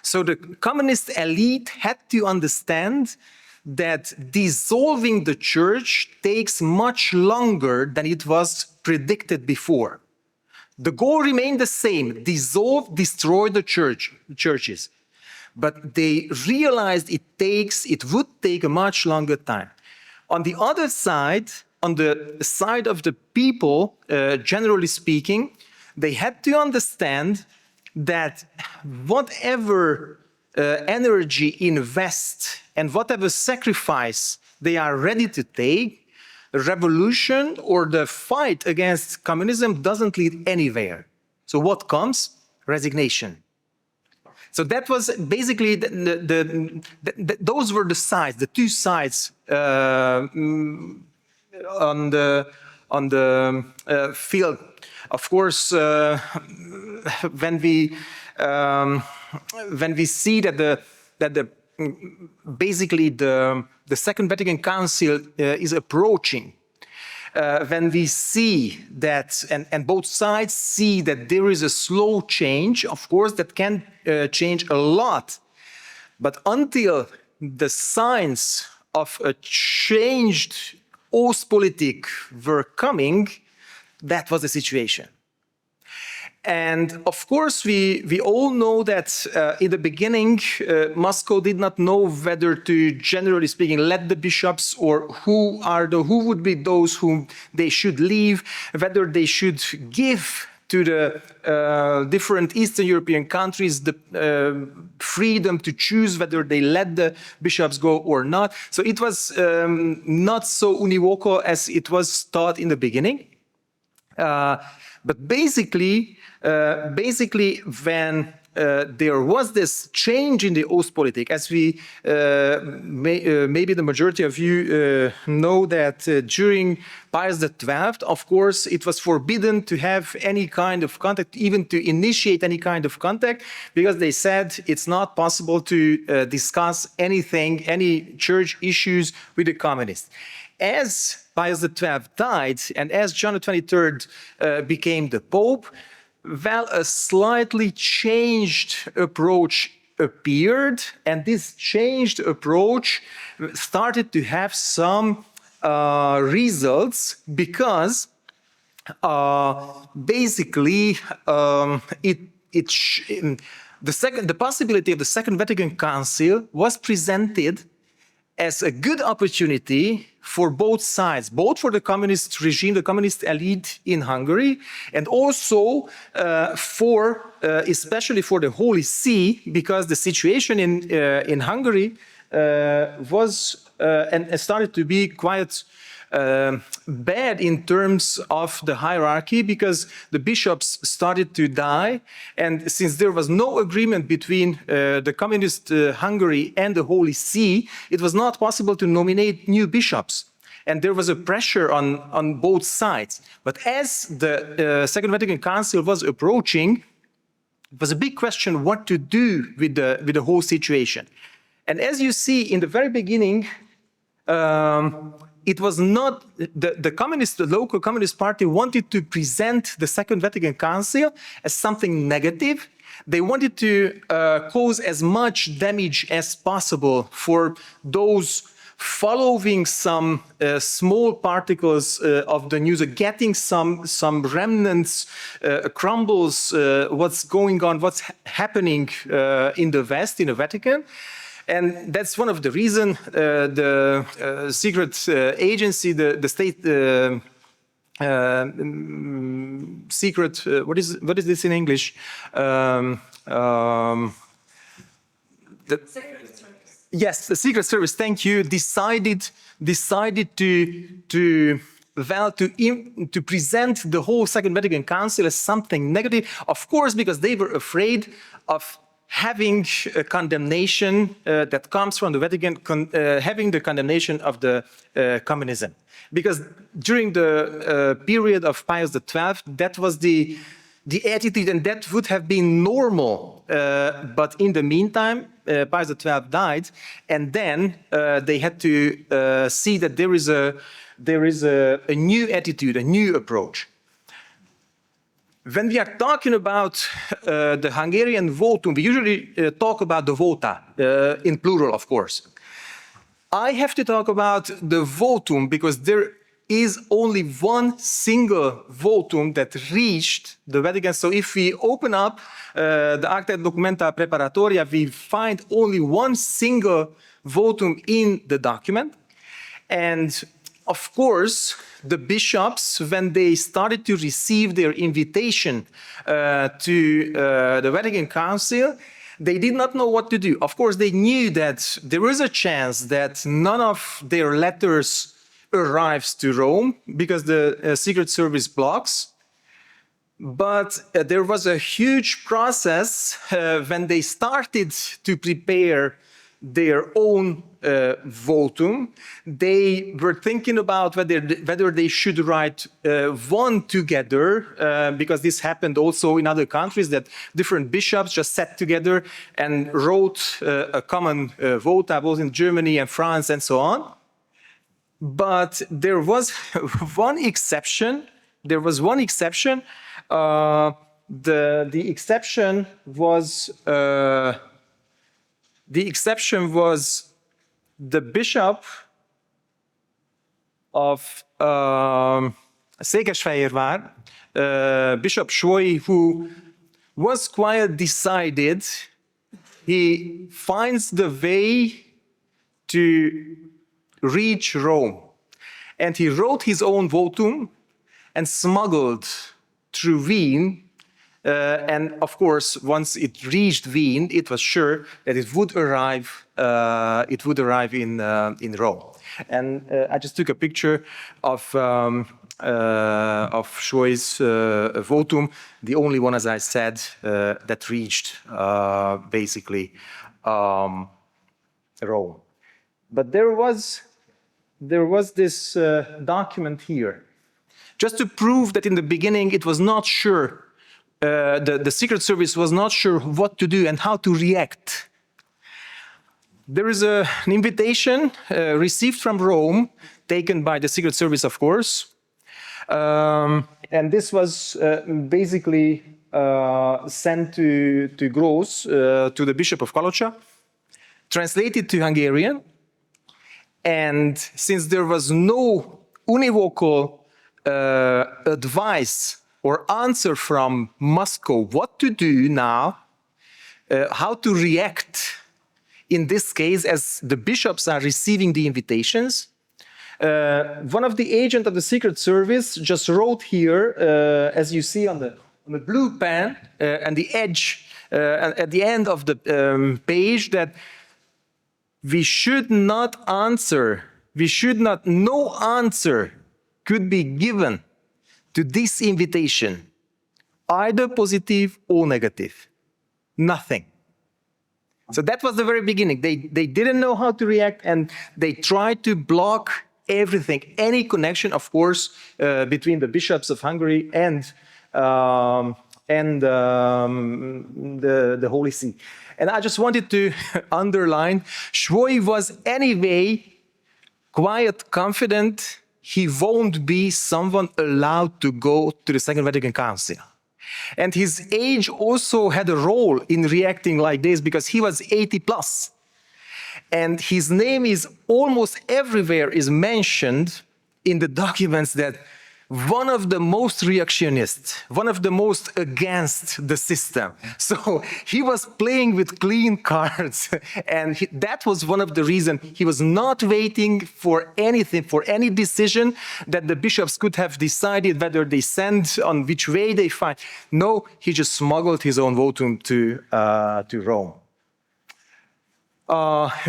So the communist elite had to understand that dissolving the church takes much longer than it was predicted before. The goal remained the same: dissolve, destroy the churches. But they realized it would take a much longer time. On the other side, on the side of the people, generally speaking, they had to understand that whatever energy invest and whatever sacrifice they are ready to take, the revolution or the fight against communism doesn't lead anywhere. So what comes? Resignation. So that was basically, those were the sides, the two sides on the field. Of course, when we see that basically the Second Vatican Council is approaching, when we see that, and both sides see that there is a slow change, of course, that can change a lot. But until the signs of a changed Ostpolitik were coming, that was the situation. And of course, we all know that in the beginning, Moscow did not know whether to, generally speaking, let the bishops, or who would be those whom they should leave, whether they should give to the different Eastern European countries the freedom to choose whether they let the bishops go or not. So it was not so univocal as it was thought in the beginning. But basically, when there was this change in the Ostpolitik, as we maybe the majority of you know that during Pius XII, of course, it was forbidden to have any kind of contact, even to initiate any kind of contact, because they said it's not possible to discuss anything, any church issues with the communists. As Pius XII died, and as John XXIII became the Pope, well, a slightly changed approach appeared, and this changed approach started to have some results, because basically the possibility of the Second Vatican Council was presented as a good opportunity for both sides, both for the communist regime, the communist elite in Hungary, and also especially for the Holy See, because the situation in Hungary was and started to be quite bad in terms of the hierarchy, because the bishops started to die, and since there was no agreement between the communist Hungary and the Holy See, it was not possible to nominate new bishops. and there was a pressure on both sides. But as the Second Vatican Council was approaching, it was a big question what to do with the whole situation. And as you see in the very beginning, it was not the local Communist Party wanted to present the Second Vatican Council as something negative. They wanted to cause as much damage as possible for those following some small particles of the news, getting some remnants, crumbles, what's going on, what's happening in the West, in the Vatican. And that's one of the reasons the secret agency, the state secret, what is this in English? Yes, the Secret Service, thank you, decided to present the whole Second Vatican Council as something negative, of course, because they were afraid of having a condemnation that comes from the Vatican, having the condemnation of the communism. Because during the period of Pius XII, that was the attitude, and that would have been normal. But in the meantime, Pius XII died, and then they had to see that there is a new attitude, a new approach. When we are talking about the Hungarian votum, we usually talk about the vota, in plural, of course. I have to talk about the votum because there is only one single votum that reached the Vatican. So if we open up the Acta et Documenta Preparatoria, we find only one single votum in the document. And of course, the bishops, when they started to receive their invitation to the Vatican Council, they did not know what to do. Of course, they knew that there was a chance that none of their letters arrives to Rome because the Secret Service blocks. But there was a huge process when they started to prepare their own votum. They were thinking about whether they should write one together, because this happened also in other countries, that different bishops just sat together and wrote a common vota, both in Germany and France and so on. But there was one exception. There was one exception. The exception was the bishop of Székesfehérvár, Bishop Soy, who was quite decided. He finds the way to reach Rome. And he wrote his own votum and smuggled through Wien. And of course, once it reached Wien, it was sure that it would arrive in Rome. And I just took a picture of Soy's votum, the only one, as I said, that reached basically Rome. But there was this document here, just to prove that in the beginning it was not sure. The Secret Service was not sure what to do and how to react. There is an invitation received from Rome, taken by the Secret Service, of course. And this was basically sent to Grósz, to the Bishop of Kalocsa, translated to Hungarian. And since there was no univocal advice or answer from Moscow what to do now, how to react in this case as the bishops are receiving the invitations, one of the agents of the Secret Service just wrote here, as you see on the blue pen and the edge at the end of the page, that we should not answer, no answer could be given to this invitation, either positive or negative. Nothing. So that was the very beginning. They didn't know how to react, and they tried to block everything, any connection, of course, between the bishops of Hungary and the Holy See. And I just wanted to underline, Schwoy was anyway quite confident he won't be someone allowed to go to the Second Vatican Council. And his age also had a role in reacting like this because he was 80 plus. And his name is almost everywhere is mentioned in the documents that one of the most reactionist, one of the most against the system. So he was playing with clean cards. And that was one of the reasons he was not waiting for anything, for any decision that the bishops could have decided whether they send, on which way they fight. No, he just smuggled his own votum to Rome.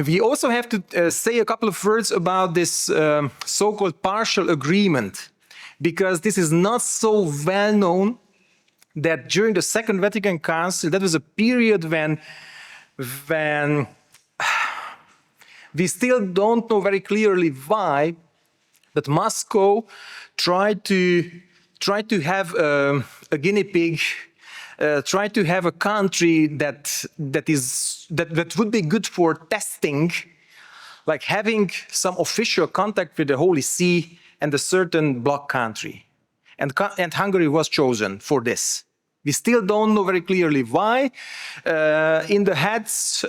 We also have to say a couple of words about this so-called partial agreement, because this is not so well known that during the Second Vatican Council, that was a period when we still don't know very clearly why, but Moscow tried to have a guinea pig, tried to have a country that would be good for testing, like having some official contact with the Holy See and a certain bloc country. And Hungary was chosen for this. We still don't know very clearly why. In the heads,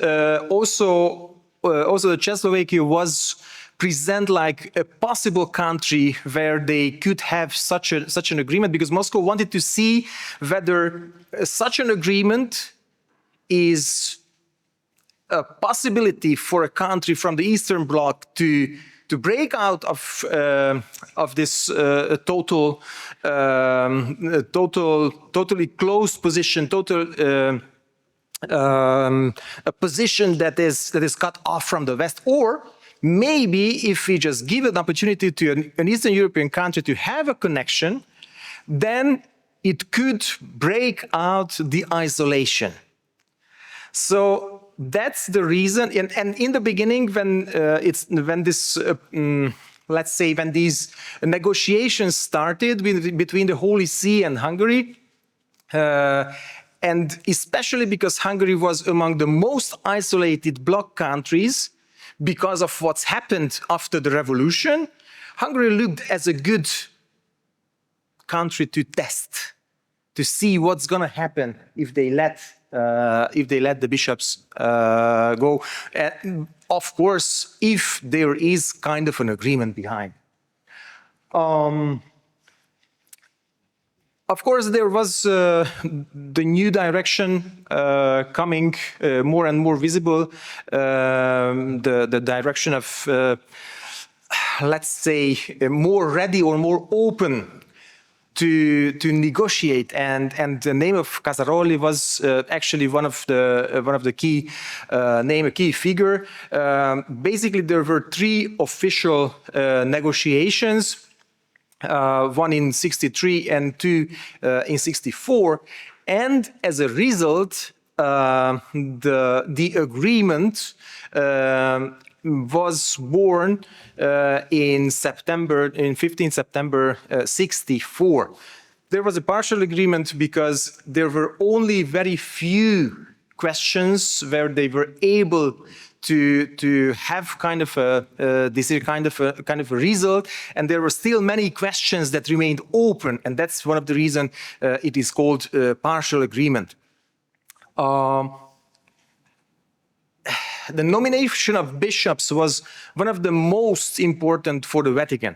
also the Czechoslovakia was present like a possible country where they could have such an agreement, because Moscow wanted to see whether such an agreement is a possibility for a country from the Eastern Bloc to break out of this totally closed position, a position that is cut off from the West, or maybe if we just give an opportunity to an Eastern European country to have a connection, then it could break out the isolation. So that's the reason. And in the beginning, when these negotiations started between the Holy See and Hungary, and especially because Hungary was among the most isolated bloc countries because of what's happened after the revolution, Hungary looked as a good country to test, to see what's going to happen if they let the bishops go. Of course, if there is kind of an agreement behind. Of course, there was the new direction coming more and more visible, the direction of, let's say, more ready or more open to negotiate, and the name of Casaroli was actually one of the key a key figure. Basically, there were three official negotiations. One in 63 and two in 64, and as a result, the agreement was born in 15 September 64. There was a partial agreement because there were only very few questions where they were able to have kind of a result, and there were still many questions that remained open, and that's one of the reasons it is called partial agreement. The nomination of bishops was one of the most important for the Vatican.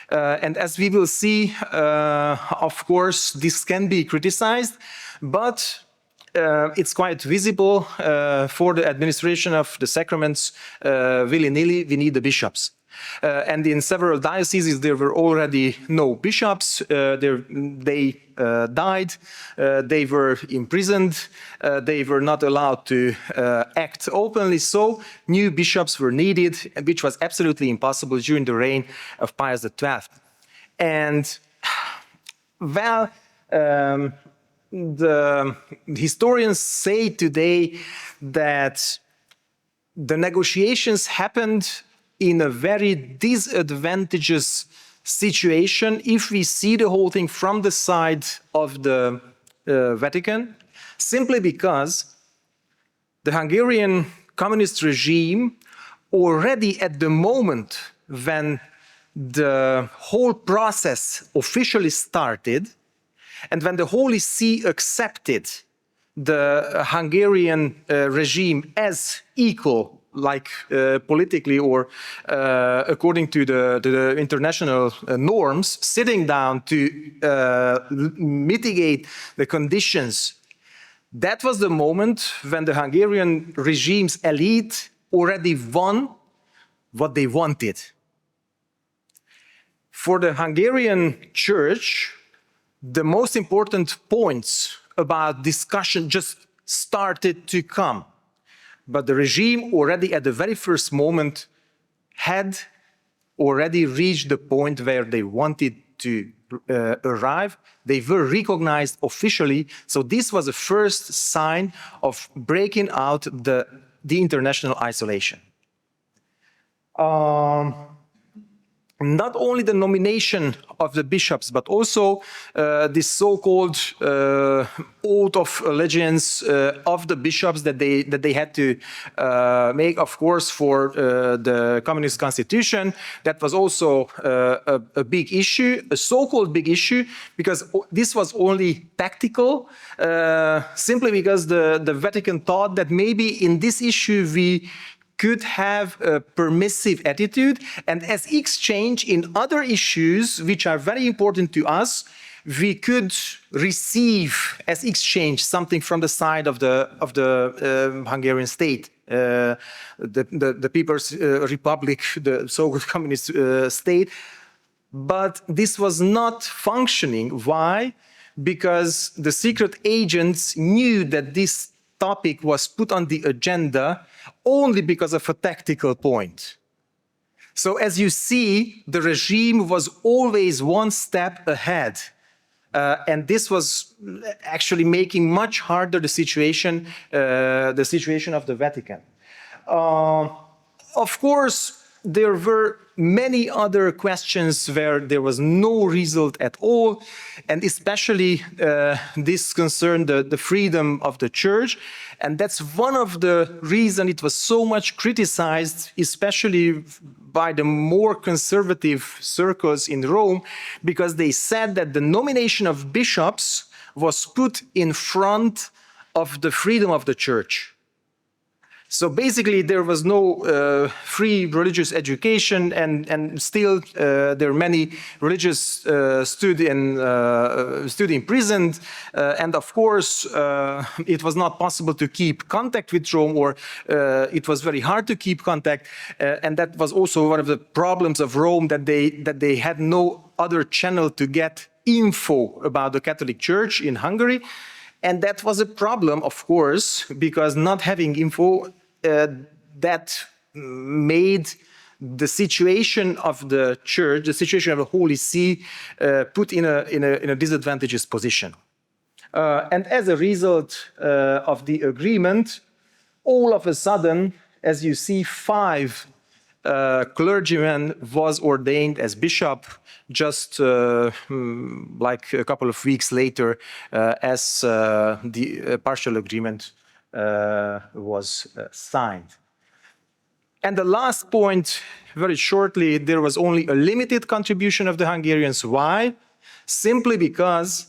And as we will see, of course, this can be criticized, but it's quite visible for the administration of the sacraments, willy-nilly, we need the bishops. And in several dioceses, there were already no bishops. They died, they were imprisoned, they were not allowed to act openly, so new bishops were needed, which was absolutely impossible during the reign of Pius XII. And, well, the historians say today that the negotiations happened in a very disadvantageous situation if we see the whole thing from the side of the Vatican, simply because the Hungarian communist regime already at the moment when the whole process officially started and when the Holy See accepted the Hungarian regime as equal, like politically or according to the international norms, sitting down to mitigate the conditions, that was the moment when the Hungarian regime's elite already won what they wanted. For the Hungarian church, the most important points about discussion just started to come. But the regime already at the very first moment had already reached the point where they wanted to arrive. They were recognized officially. So this was the first sign of breaking out the international isolation. Not only the nomination of the bishops, but also this so-called oath of allegiance of the bishops that they had to make, of course, for the communist constitution. That was also a big issue, a so-called big issue, because this was only tactical, simply because the Vatican thought that maybe in this issue we could have a permissive attitude, and as exchange in other issues which are very important to us, we could receive as exchange something from the side of the Hungarian state, the People's Republic, the so-called communist state. But this was not functioning. Why? Because the secret agents knew that this topic was put on the agenda only because of a tactical point. So as you see, the regime was always one step ahead. And this was actually making much harder the situation of the Vatican. Of course, there were many other questions where there was no result at all, and especially this concerned the freedom of the church, and that's one of the reasons it was so much criticized, especially by the more conservative circles in Rome, because they said that the nomination of bishops was put in front of the freedom of the church. So basically, there was no free religious education, and still there are many religious stood imprisoned, and of course, it was not possible to keep contact with Rome, or it was very hard to keep contact, and that was also one of the problems of Rome, that they had no other channel to get info about the Catholic Church in Hungary. And that was a problem, of course, because not having info, that made the situation of the Church, the situation of the Holy See, put in a disadvantageous position. And as a result of the agreement, all of a sudden, as you see, 5 clergymen was ordained as bishop just like a couple of weeks later, as the partial agreement was signed. And the last point, very shortly, there was only a limited contribution of the Hungarians. Why? Simply because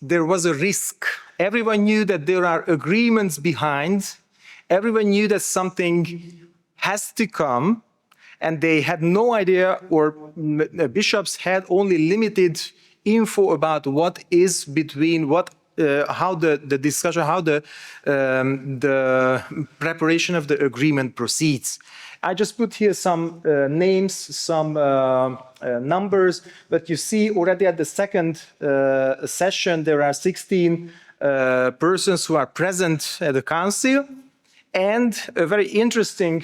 there was a risk. Everyone knew that there are agreements behind. Everyone knew that something has to come, and they had no idea, or bishops had only limited info about what is between how the discussion, how the preparation of the agreement proceeds. I just put here some names, some numbers, but you see already at the second session there are 16 persons who are present at the council, and a very interesting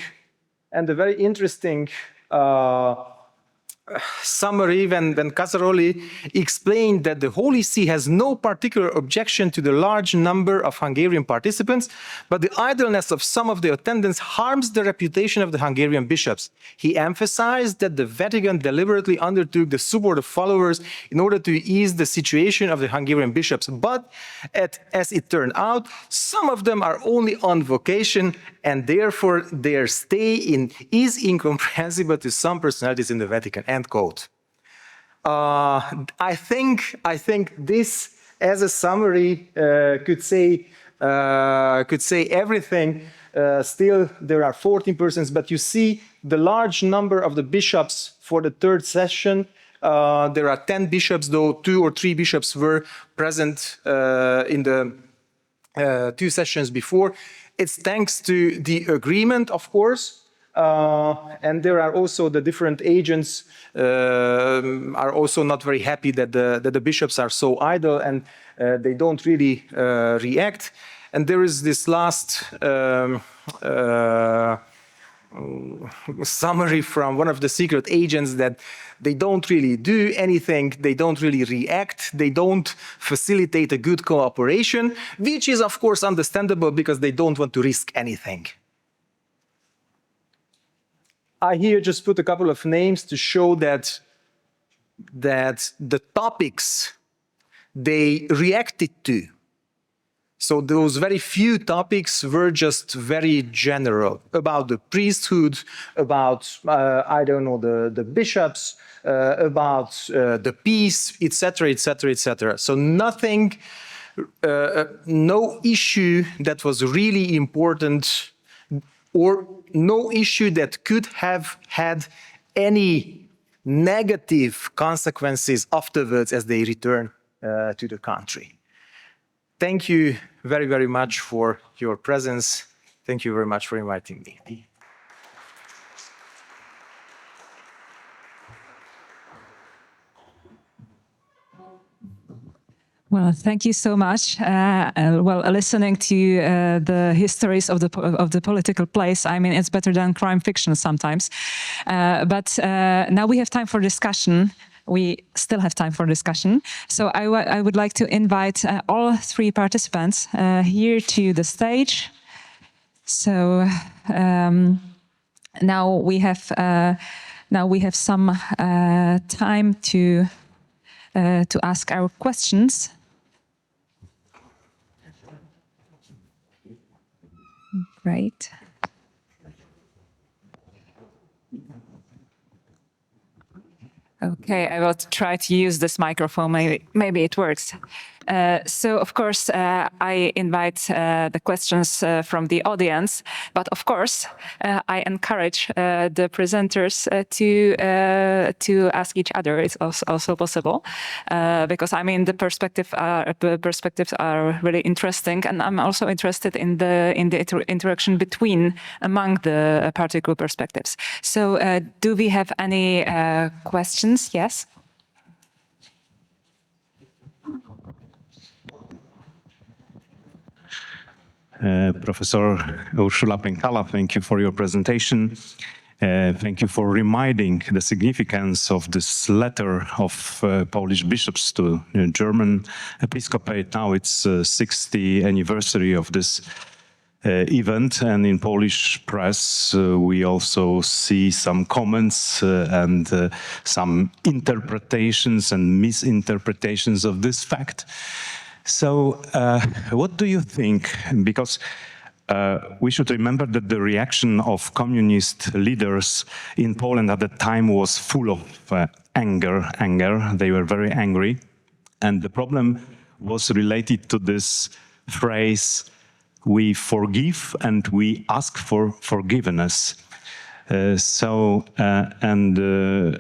summary when Casaroli explained that the Holy See has no particular objection to the large number of Hungarian participants, but the idleness of some of the attendants harms the reputation of the Hungarian bishops. He emphasized that the Vatican deliberately undertook the support of followers in order to ease the situation of the Hungarian bishops, but as it turned out, some of them are only on vocation and therefore their stay is incomprehensible to some personalities in the Vatican. End quote. I think this, as a summary, could say everything. Still, there are 14 persons, but you see the large number of the bishops for the third session. There are 10 bishops, though 2 or 3 bishops were present in the 2 sessions before. It's thanks to the agreement, of course. And there are also the different agents are also not very happy that the bishops are so idle and they don't really react. And there is this last summary from one of the secret agents that they don't really do anything, they don't really react, they don't facilitate a good cooperation, which is of course understandable because they don't want to risk anything. I here just put a couple of names to show that the topics they reacted to. So those very few topics were just very general about the priesthood, about, I don't know, the bishops, about the peace, etc., etc., etc. So nothing, no issue that was really important or no issue that could have had any negative consequences afterwards as they return to the country. Thank you very, very much for your presence. Thank you very much for inviting me. Well, thank you so much. Listening to the histories of the political place, I mean, it's better than crime fiction sometimes. But now we have time for discussion. We still have time for discussion. So I would like to invite all 3 participants here to the stage. So now we have some time to ask our questions. Great. Okay, I will try to use this microphone. Maybe it works. So, of course, I invite the questions from the audience, but of course, I encourage the presenters to ask each other. It's also possible because I mean the perspectives are really interesting, and I'm also interested in the interaction among the particular perspectives. So, do we have any questions? Yes. Professor Ursula Pękala, thank you for your presentation. Thank you for reminding the significance of this letter of Polish bishops to German episcopate. Now it's 60th anniversary of this event, and in Polish press we also see some comments and some interpretations and misinterpretations of this fact. So what do you think? Because we should remember that the reaction of communist leaders in Poland at the time was full of anger. They were very angry. And the problem was related to this phrase, we forgive and we ask for forgiveness. A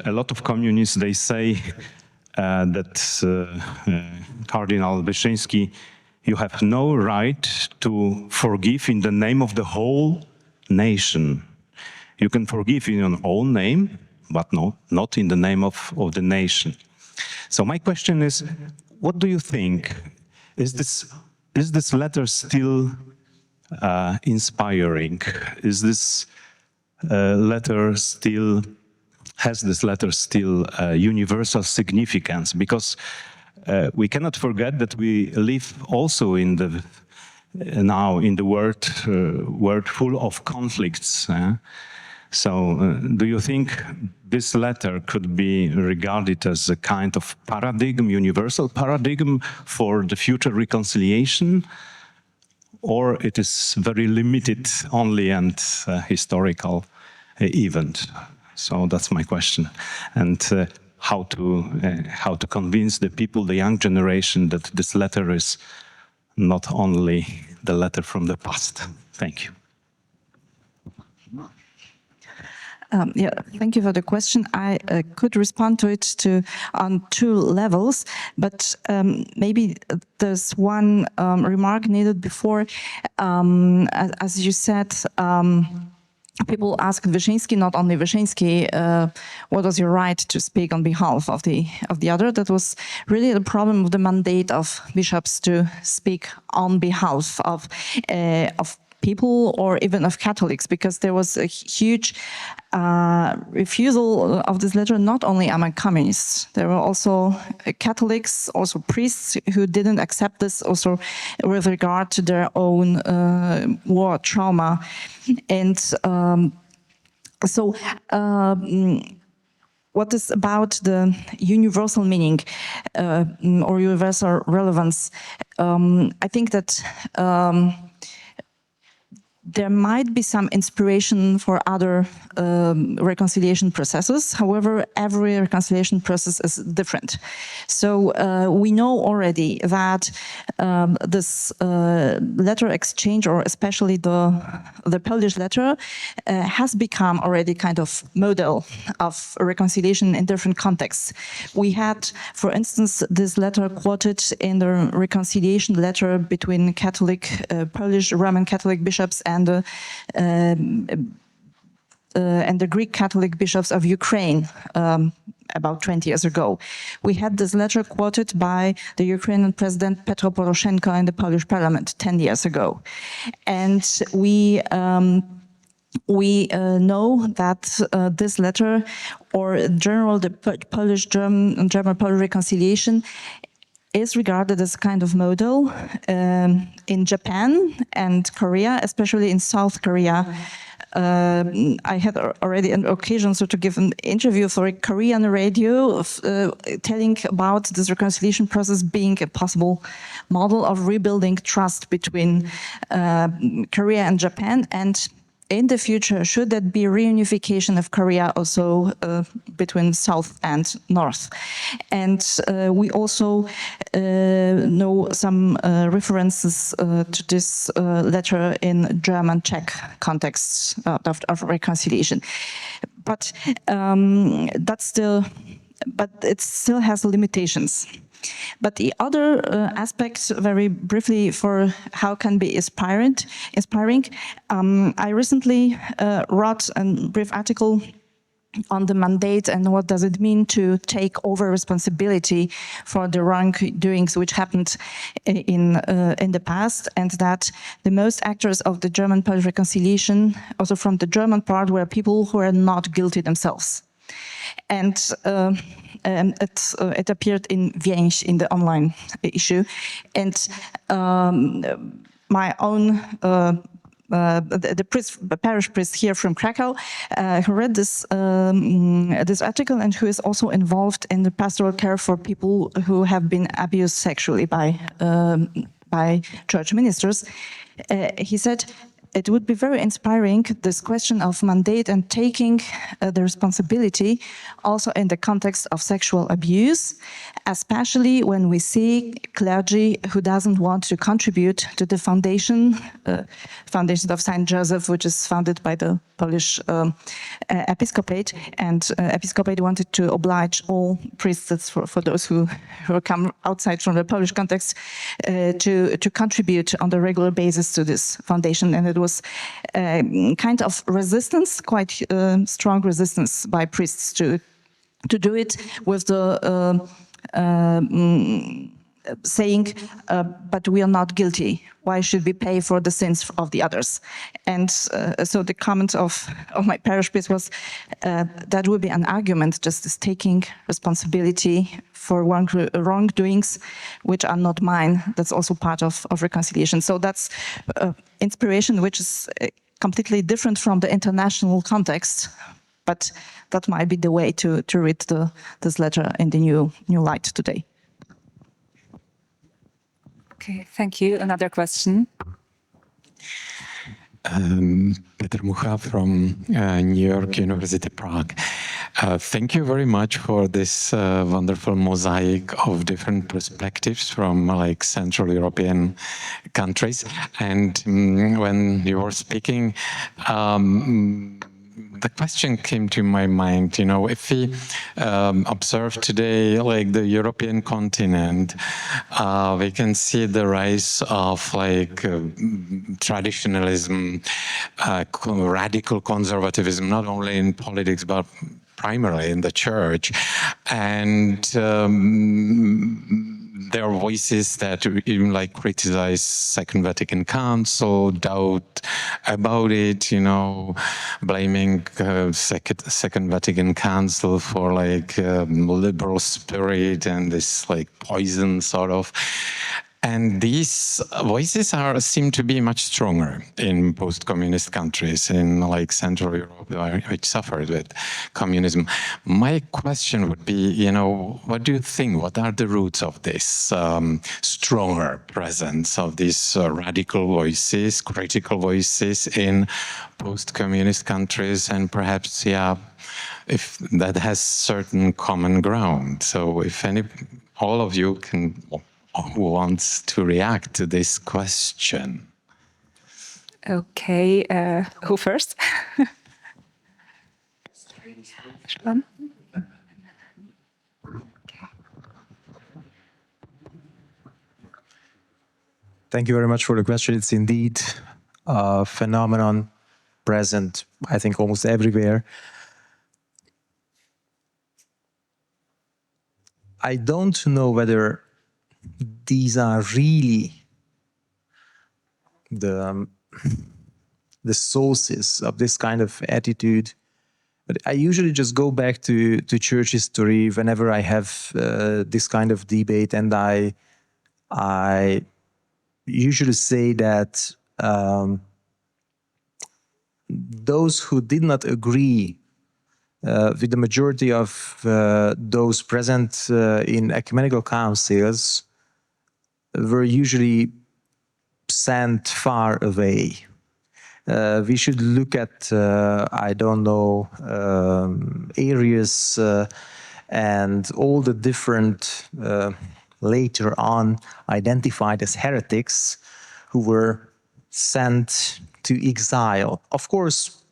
lot of communists, they say that Cardinal Wyszyński, you have no right to forgive in the name of the whole nation. You can forgive in your own name, but not in the name of the nation. So my question is, what do you think? Is this letter still inspiring? Is this letter still has this letter still universal significance? Because we cannot forget that we live also in the now in the world full of conflicts. So do you think this letter could be regarded as a kind of paradigm, universal paradigm for the future reconciliation? Or it is very limited only and historical event? So that's my question. And how to convince the people, the young generation, that this letter is not only the letter from the past. Thank you. Yeah, thank you for the question. I could respond to it on two levels, but maybe there's one remark needed before. As you said, people asked Wyszyński, not only Wyszyński, what was your right to speak on behalf of the other? That was really the problem of the mandate of bishops to speak on behalf of people or even of Catholics, because there was a huge refusal of this letter, not only among communists. There were also Catholics, also priests, who didn't accept this, also with regard to their own war trauma. And what is about the universal meaning or universal relevance? I think that there might be some inspiration for other reconciliation processes. However, every reconciliation process is different. So we know already that this letter exchange, or especially the Polish letter, has become already kind of model of reconciliation in different contexts. We had, for instance, this letter quoted in the reconciliation letter between Catholic, Polish Roman Catholic bishops and the Greek Catholic bishops of Ukraine about 20 years ago. We had this letter quoted by the Ukrainian President Petro Poroshenko in the Polish Parliament 10 years ago. And we know that this letter, or in general the German-Polish reconciliation, is regarded as a kind of model in Japan and Korea, especially in South Korea. I had already an occasion to give an interview for a Korean radio telling about this reconciliation process being a possible model of rebuilding trust between Korea and Japan. And in the future, should that be reunification of Korea also between South and North? And we also know some references to this letter in German-Czech contexts of reconciliation. But it still has limitations. But the other aspect, very briefly, for how can be inspiring, I recently wrote a brief article on the mandate and what does it mean to take over responsibility for the wrongdoings which happened in the past, and that the most actors of the German-Polish reconciliation, also from the German part, were people who are not guilty themselves. And it appeared in Więź, in the online issue. And my own the parish priest here from Kraków, who read this article and who is also involved in the pastoral care for people who have been abused sexually by church ministers. He said, it would be very inspiring, this question of mandate and taking the responsibility also in the context of sexual abuse, especially when we see clergy who doesn't want to contribute to the foundation of Saint Joseph, which is founded by the Polish episcopate, and episcopate wanted to oblige all priests, for those who come outside from the Polish context, to contribute on a regular basis to this foundation. And it was kind of resistance, quite strong resistance by priests to do it with the saying, but we are not guilty. Why should we pay for the sins of the others? And so the comment of my parish priest was, that would be an argument, just as taking responsibility for wrongdoings which are not mine. That's also part of reconciliation. So that's inspiration, which is completely different from the international context, but that might be the way to read this letter in the new light today. Okay, thank you. Another question. Peter Mucha from New York University, Prague. Thank you very much for this wonderful mosaic of different perspectives from like Central European countries. And when you were speaking, the question came to my mind, if we observe today, like the European continent, we can see the rise of like traditionalism, radical conservatism, not only in politics, but primarily in the church. And there are voices that even like criticize Second Vatican Council, doubt about it, blaming Second Vatican Council for like liberal spirit and this like poison sort of. And these voices seem to be much stronger in post-communist countries, in like Central Europe, which suffered with communism. My question would be, what do you think? What are the roots of this stronger presence of these radical voices, critical voices in post-communist countries, and perhaps, if that has certain common ground? So, if all of you can. Who wants to react to this question? Okay, who first? Thank you very much for the question. It's indeed a phenomenon present, I think, almost everywhere. I don't know whether these are really the sources of this kind of attitude. But I usually just go back to church history whenever I have this kind of debate, and I usually say that those who did not agree with the majority of those present in ecumenical councils were usually sent far away. We should look at, I don't know, Arius and all the different, later on identified as heretics who were sent to exile. Of course,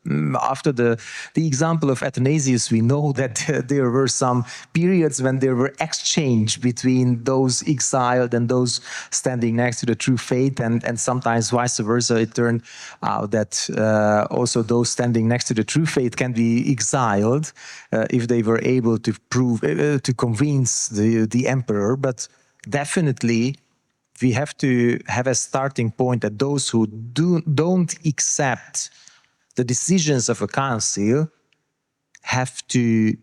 after the example of Athanasius, we know that there were some periods when there were exchange between those exiled and those standing next to the true faith, and sometimes vice versa. It turned out that also those standing next to the true faith can be exiled if they were able to convince the emperor. But definitely, we have to have a starting point that those who don't accept the decisions of a council have to,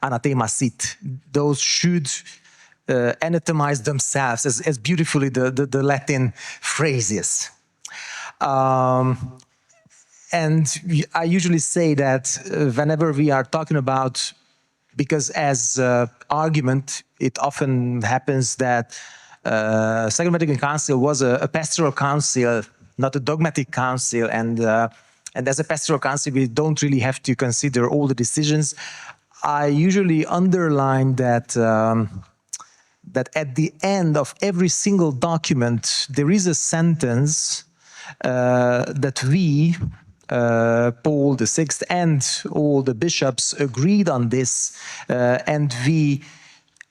anathema sit. Those should anathemize themselves, as beautifully the Latin phrase is. And I usually say that whenever we are talking about, because as argument, it often happens that Second Vatican Council was a pastoral council, not a dogmatic council, and as a pastoral council, we don't really have to consider all the decisions. I usually underline that that at the end of every single document, there is a sentence that we, Paul VI and all the bishops agreed on this, and we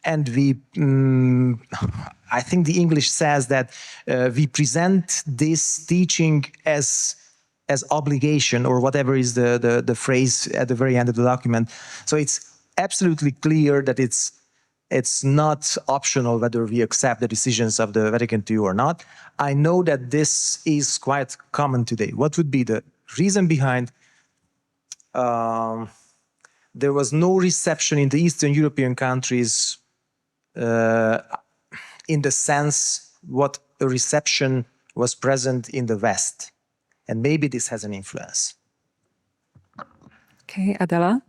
I think the English says that we present this teaching as obligation, or whatever is the phrase at the very end of the document. So it's absolutely clear that it's it's not optional whether we accept the decisions of the Vatican II or not. I know that this is quite common today. What would be the reason behind? There was no reception in the Eastern European countries in the sense what a reception was present in the West. And maybe this has an influence. Okay, Adela?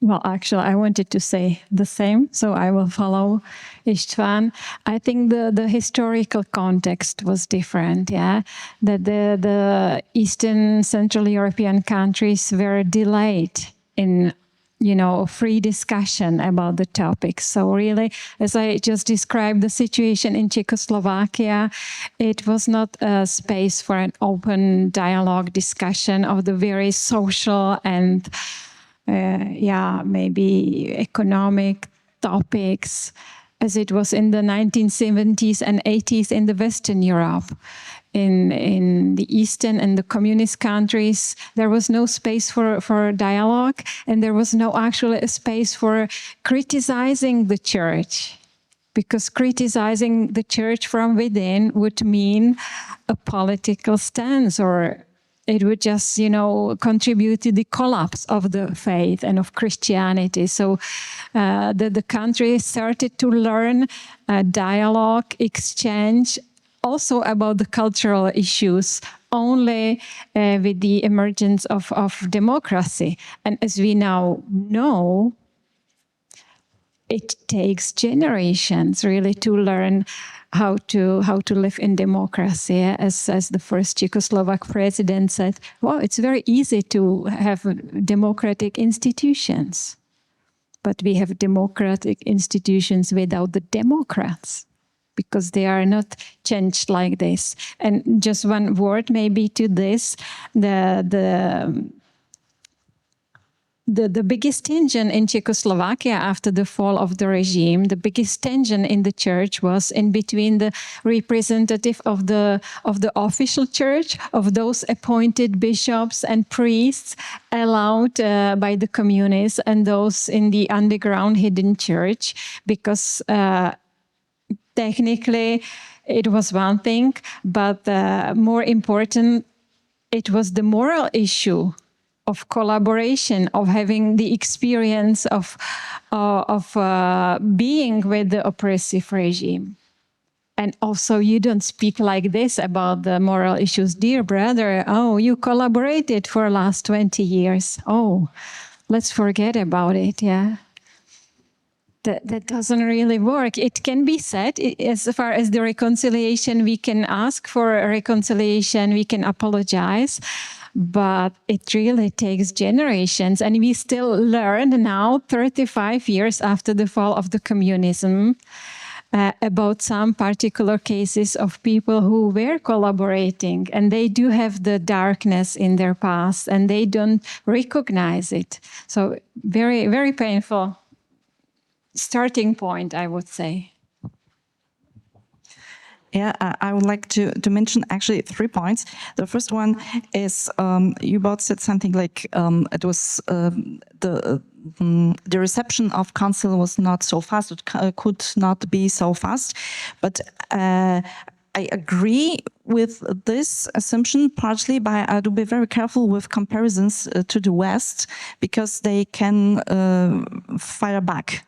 Well, actually, I wanted to say the same, so I will follow István. I think the historical context was different, yeah? That the Eastern Central European countries were delayed in, free discussion about the topic. So really, as I just described the situation in Czechoslovakia, it was not a space for an open dialogue discussion of the very social and maybe economic topics as it was in the 1970s and 80s in the Western Europe. In the Eastern and the communist countries, there was no space for dialogue, and there was no actual space for criticizing the church, because criticizing the church from within would mean a political stance, or it would just, contribute to the collapse of the faith and of Christianity. So the country started to learn dialogue, exchange, also about the cultural issues, only with the emergence of democracy. And as we now know, it takes generations really to learn how to live in democracy. As the first Czechoslovak president said, well, it's very easy to have democratic institutions, but we have democratic institutions without the Democrats, because they are not changed like this. And just one word maybe to this, the biggest tension in Czechoslovakia after the fall of the regime, the biggest tension in the church was in between the representative of the official church, of those appointed bishops and priests allowed by the communists, and those in the underground hidden church, because technically it was one thing, but more important, it was the moral issue of collaboration, of having the experience of being with the oppressive regime. And also, you don't speak like this about the moral issues. Dear brother, oh, you collaborated for the last 20 years. Oh, let's forget about it, yeah. That doesn't really work. It can be said, as far as the reconciliation, we can ask for a reconciliation, we can apologize, but it really takes generations. And we still learn now, 35 years after the fall of the communism, about some particular cases of people who were collaborating, and they do have the darkness in their past, and they don't recognize it. So very, very painful starting point, I would say. Yeah, I would like to mention actually 3 points. The first one is you both said something like it was the reception of council was not so fast. It could not be so fast, but I agree with this assumption partly, but I do be very careful with comparisons to the West, because they can fire back.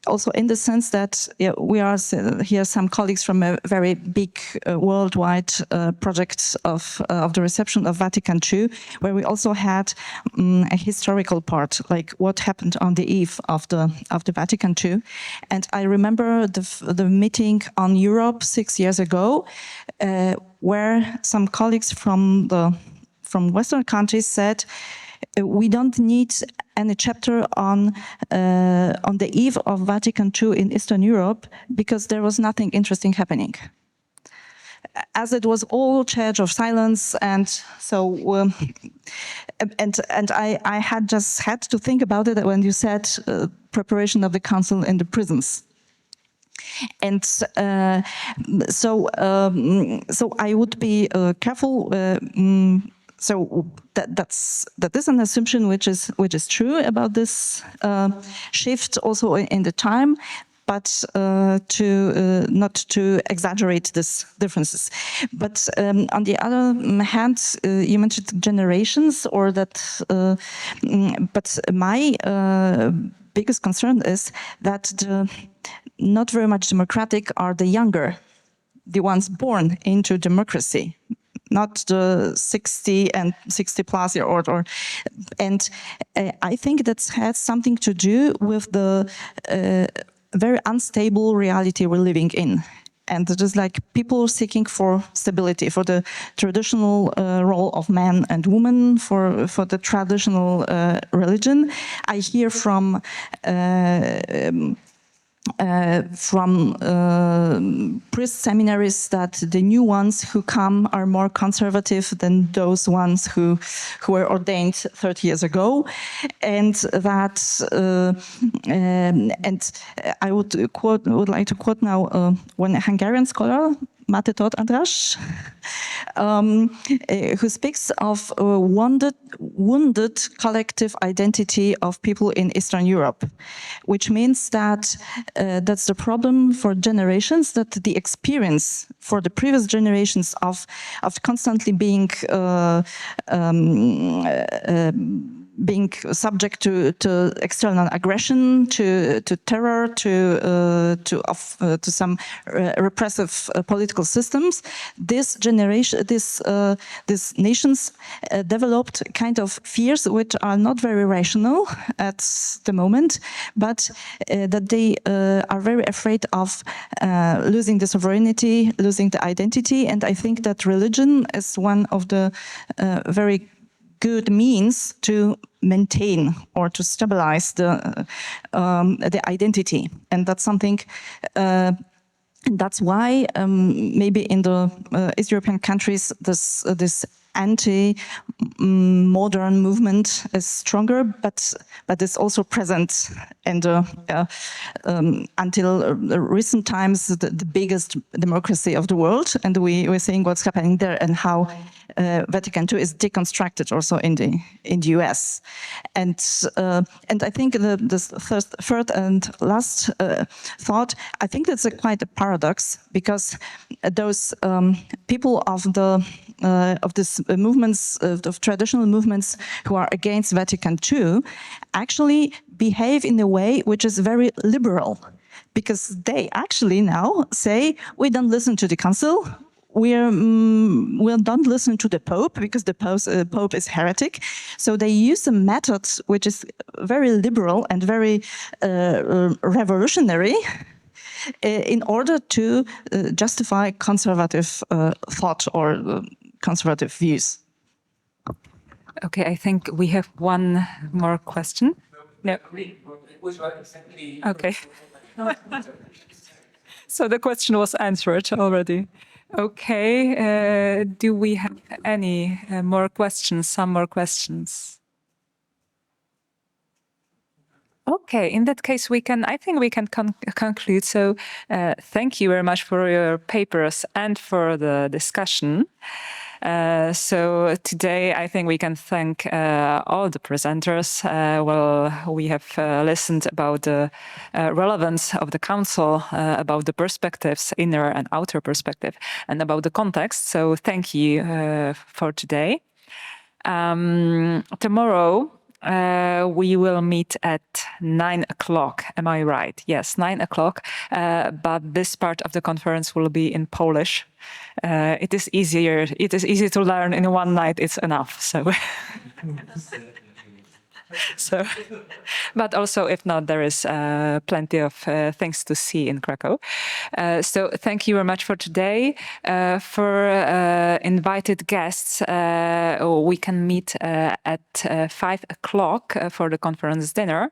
Also in the sense that we are here some colleagues from a very big worldwide project of the reception of Vatican II, where we also had a historical part, like what happened on the eve of the Vatican II. And I remember the meeting on Europe 6 years ago, where some colleagues from Western countries said, we don't need any chapter on the eve of Vatican II in Eastern Europe, because there was nothing interesting happening. As it was all church of silence, and so I had to think about it when you said preparation of the council in the prisons. And so I would be careful So that is an assumption which is true about this shift also in the time, but not to exaggerate these differences. But on the other hand, you mentioned generations, or that. But my biggest concern is that the not very much democratic are the younger, the ones born into democracy, not the 60 and 60 plus year old. And I think that has something to do with the very unstable reality we're living in. And it is like people seeking for stability, for the traditional role of man and woman, for the traditional religion. I hear from priest seminaries that the new ones who come are more conservative than those ones who were ordained 30 years ago, and that and I would like to quote now one Hungarian scholar, Máté Tóth András, who speaks of a wounded collective identity of people in Eastern Europe, which means that that's the problem for generations, that the experience for the previous generations of constantly being subject to external aggression, to terror, to some repressive political systems. This generation, these nations developed kind of fears which are not very rational at the moment, but that they are very afraid of losing the sovereignty, losing the identity. And I think that religion is one of the very good means to maintain or to stabilize the identity, and that's something. That's why maybe in the East European countries this anti-modern movement is stronger, but it's also present. And until recent times, the biggest democracy of the world, and we're seeing what's happening there and how Vatican II is deconstructed also in the US. And I think this third and last thought, I think that's quite a paradox, because those people of these movements, of traditional movements who are against Vatican II, actually behave in a way which is very liberal, because they actually now say, we don't listen to the council, we don't listen to the Pope, because the Pope is heretic. So they use a method which is very liberal and very revolutionary in order to justify conservative thought or conservative views. Okay, I think we have one more question. No. Okay. So the question was answered already. Okay, do we have any more questions, some more questions? Okay, in that case, I think we can conclude. So thank you very much for your papers and for the discussion. So today, I think we can thank all the presenters. We have listened about the relevance of the Council, about the perspectives, inner and outer perspective, and about the context. So thank you for today. Tomorrow, we will meet at 9 o'clock. Am I right? Yes, 9 o'clock. But this part of the conference will be in Polish. It is easier. It is easy to learn in one night. It's enough. So. But also, if not, there is plenty of things to see in Kraków. So thank you very much for today. For invited guests, we can meet at 5 o'clock for the conference dinner.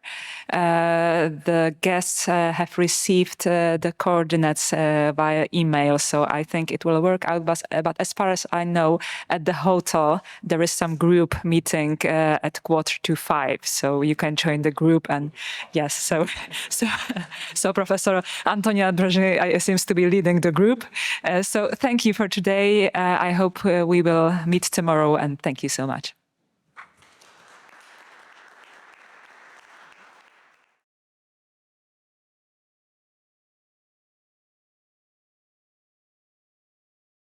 The guests have received the coordinates via email, so I think it will work out. But as far as I know, at the hotel, there is some group meeting at 4:45. 5. So you can join the group. And yes, so Professor Antonia Brzeźny seems to be leading the group. So thank you for today. I hope we will meet tomorrow, and thank you so much.